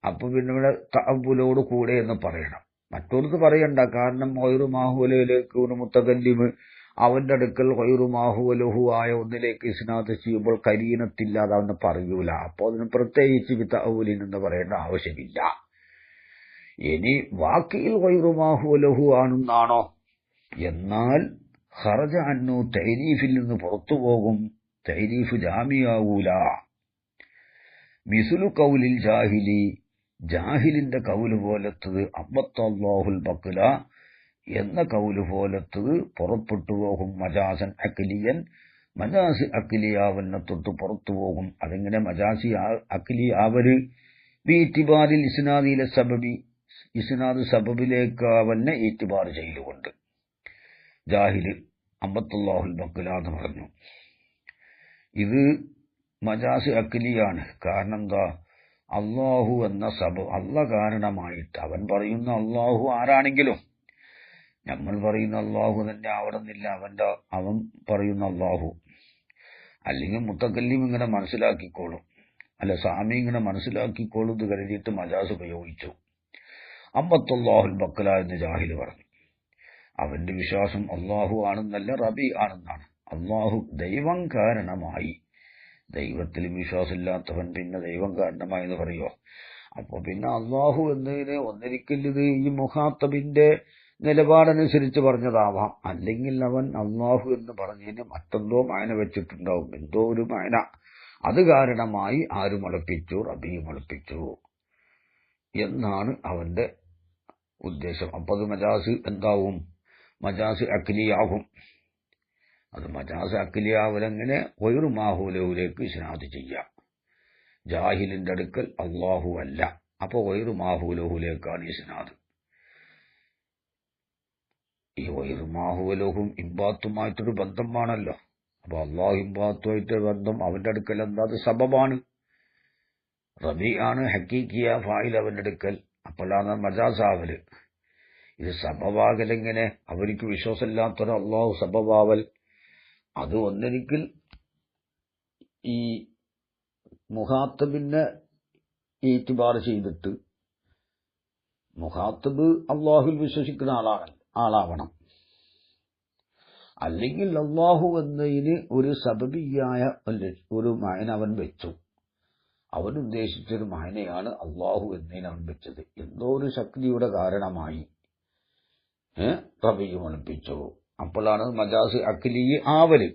A: അപ്പൊ പിന്നെ ഇവിടെ തഅവ്വുലോട് കൂടെ എന്ന് പറയണം, മറ്റൊന്ന് പറയണ്ട. കാരണം ഗൈറു മാഹുവലഹുവിലേക്ക് ഒരു മുത്തകല്ലിമ് അവന്റെ അടുക്കൽ ഗൈറു മാഹുവലഹു ആയ ഒന്നിലേക്ക് ഇസ്നാദ് ചെയ്യുമ്പോൾ കരീനത്തില്ലാതെ അവനെ പറയൂല. അപ്പോൾ അതിന് പ്രത്യേകിച്ച് ബിത്തഅവ്വുലിൻ എന്ന് പറയേണ്ട ആവശ്യമില്ല. ഇനി വാക്കിയിൽ ഗൈറു മാഹുവലഹു ആണെന്നാണോ, എന്നാൽ ഖറജ അന്നു തഅരീഫിൽ നിന്ന് പുറത്തു പോകും, തഅരീഫ് ജാമിയാവൂല. മിസ്ലു ഖൗലിൽ ജാഹിലി, ജാഹിലിന്റെ കൗല് പോലത്തത്, അബ്ബത്തല്ലാഹുൽ ബഖല എന്ന കൗല് പോലത്തത് പുറപ്പെട്ടു പോകും. മജാസൻ അഖ്ലിയൻ, മജാസ് അഖ്ലിയാവന്നെ തൊട്ട് പുറത്തു പോകും. അതെങ്ങനെ മജാസി അഖ്ലി ആവര്? ബിഇത്തിബാരിൽ ഇസ്നാദിലെ സബബി, ഇസ്നാദ് സബബിലേക്ക് അവന്നെ ഈത്തിബാർ ചെയ്തുകൊണ്ട്. ജാഹില് അബ്ബത്തല്ലാഹുൽ ബഖല എന്ന് പറഞ്ഞു. ഇത് മജാസ് അഖ്ലിയാണ്. കാരണം എന്താ? അള്ളാഹു എന്ന സബബ്, അള്ള കാരണമായിട്ട്. അവൻ പറയുന്ന അള്ളാഹു ആരാണെങ്കിലും നമ്മൾ പറയുന്ന അള്ളാഹു തന്നെ ആവണമെന്നില്ല. അവൻ പറയുന്ന അള്ളാഹു. അല്ലെങ്കിൽ മുത്തക്കല്ലിം ഇങ്ങനെ മനസ്സിലാക്കിക്കോളും, അല്ല സാമി ഇങ്ങനെ മനസ്സിലാക്കിക്കോളും എന്ന് കരുതിയിട്ട് മജാസ് ഉപയോഗിച്ചു. അബ്ബത്തല്ലാഹുൽ ബഖല എന്ന് ജാഹില് പറഞ്ഞു. അവന്റെ വിശ്വാസം അള്ളാഹു ആണെന്നല്ല, റബി ആണെന്നാണ്. അള്ളാഹു ദൈവം കാരണമായി. ദൈവത്തിൽ വിശ്വാസമില്ലാത്തവൻ പിന്നെ ദൈവം കാരണമായി എന്ന് പറയോ? അപ്പൊ പിന്നെ അള്ളാഹു എന്നതിന് ഒന്നിരിക്കൽ ഇത് ഈ മുഖാത്തബിന്റെ നിലപാടനുസരിച്ച് പറഞ്ഞതാവാം. അല്ലെങ്കിൽ അവൻ അള്ളാഹു എന്ന് പറഞ്ഞതിന് മറ്റെന്തോ മായന വെച്ചിട്ടുണ്ടാവും, എന്തോ ഒരു മായന. അത് കാരണമായി ആര് മുളപ്പിച്ചു? റബി മുളപ്പിച്ചു എന്നാണ് അവന്റെ ഉദ്ദേശം. അപ്പൊ അത് മജാസ് എന്താവും? മജാസ് അഖ്ലിയാകും. അത് മജാസ് അഖ്ലിയാവലെങ്ങനെ? ഗൈറു മാഹൂലഹുലേക്ക് ഇസ്നാദ് ചെയ്യാം. ജാഹിലിന്റെ അടുക്കൽ അള്ളാഹു അല്ല, അപ്പൊ ഗൈറു മാഹൂലഹുലേക്കാണ് ഇസ്നാദ്. ഈ ഗൈറു മാഹൂലഹും ഇംബാത്തുമായിട്ടൊരു ബന്ധമാണല്ലോ. അപ്പൊ അള്ളാഹു ഇംബാത്തുമായിട്ട് ബന്ധം അവന്റെ അടുക്കൽ എന്താ? അത് സബബാണ്. റബി ആണ് ഹക്കീക്കിയ ഫായിൽ അവന്റെ അടുക്കൽ. അപ്പോഴാണ് മജാസാവല്. ഇത് സബബാകലെങ്ങനെ? അവർക്ക് വിശ്വാസമില്ലാത്തൊരു അള്ളാഹു സബബാവൽ. അത് ഒന്നിരിക്കൽ ഈ മുഖാത്തബിനെ ഈത്തിബാർ ചെയ്തിട്ട്, മുഖാത്തബ് അള്ളാഹുൽ വിശ്വസിക്കുന്ന ആളാവണം. അല്ലെങ്കിൽ അള്ളാഹു എന്നതിന് ഒരു സബബിയായ ഒരു മായന അവൻ വെച്ചു. അവൻ ഉദ്ദേശിച്ചൊരു മായനയാണ് അള്ളാഹു എന്നതിന് അവൻ വെച്ചത്. എന്തോ ഒരു ശക്തിയുടെ കാരണമായി റബി ഒളിപ്പിച്ചു. അപ്പോഴാണ് മജാസ് അഖ്ലി ആവല്.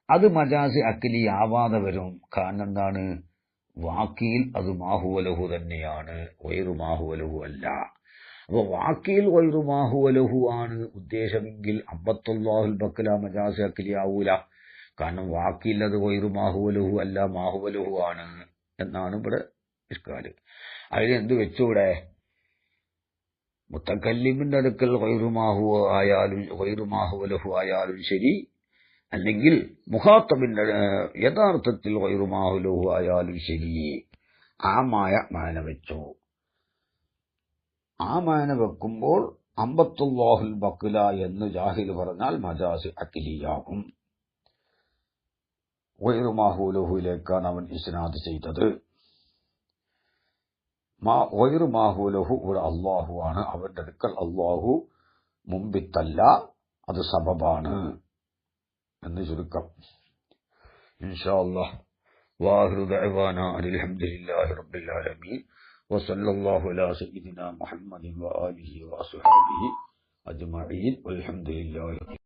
A: അത് മജാസ് അഖ്ലി ആവാതെ വരും. കാരണം എന്താണ്? വാക്കിയിൽ അത് മാഹുവലഹു തന്നെയാണ്, ഗൈറു മാഹുവലഹു അല്ല. അപ്പൊ വാക്കിയിൽ ഗൈറു മാഹുവലഹു ആണ് ഉദ്ദേശമെങ്കിൽ അബ്ബത്തല്ലാഹുൽ ബഖല മജാസ് അഖ്ലി ആവൂല. കാരണം വാക്കിയിൽ അത് ഗൈറു മാഹുവലഹു അല്ല, മാഹുവലഹു ആണ് എന്നാണ് ഇവിടെ ഇഷ്കാല്. അതിനെന്ത് വെച്ചൂടെ? മുത്തക്കല്ലിമിന്റെ അടുക്കൽ ഗൈറു മാഹുവലഹു ആയാലും ശരി, അല്ലെങ്കിൽ മുഖാത്തബിന്റെ യഥാർത്ഥത്തിൽ ഗൈറു മാഹുലഹു ആയാലും ശരി, ആ മായന വെച്ചു. ആ മായന വെക്കുമ്പോൾ അബ്ബത്തല്ലാഹുൽ ബഖല എന്ന് ജാഹിൽ പറഞ്ഞാൽ മജാസ് അഖ്ലിയാകും. ഗൈറു മാഹുലഹുവിലേക്കാണ് അവൻ ഇസ്നാദ് ചെയ്തത്. ഗൈറു മാഹുലഹു ഇവിടെ അള്ളാഹു ആണ്. അവന്റെ അടുക്കൽ അള്ളാഹു മുമ്പിത്തല്ല, അത് സബബാണ് എന്ന് ചുരുക്കം. ഇൻഷാ അല്ലാഹ്. വാഹിറു ദഅവാനാ അനിൽ ഹംദുലില്ലാഹി റബ്ബിൽ ആലമീൻ വസല്ലല്ലാഹു അലാ സയ്യിദിനാ മുഹമ്മദിൻ വആലിഹി വഅസ്ഹാബിഹി അജ്മഈൻ വൽഹംദുലില്ലാഹി.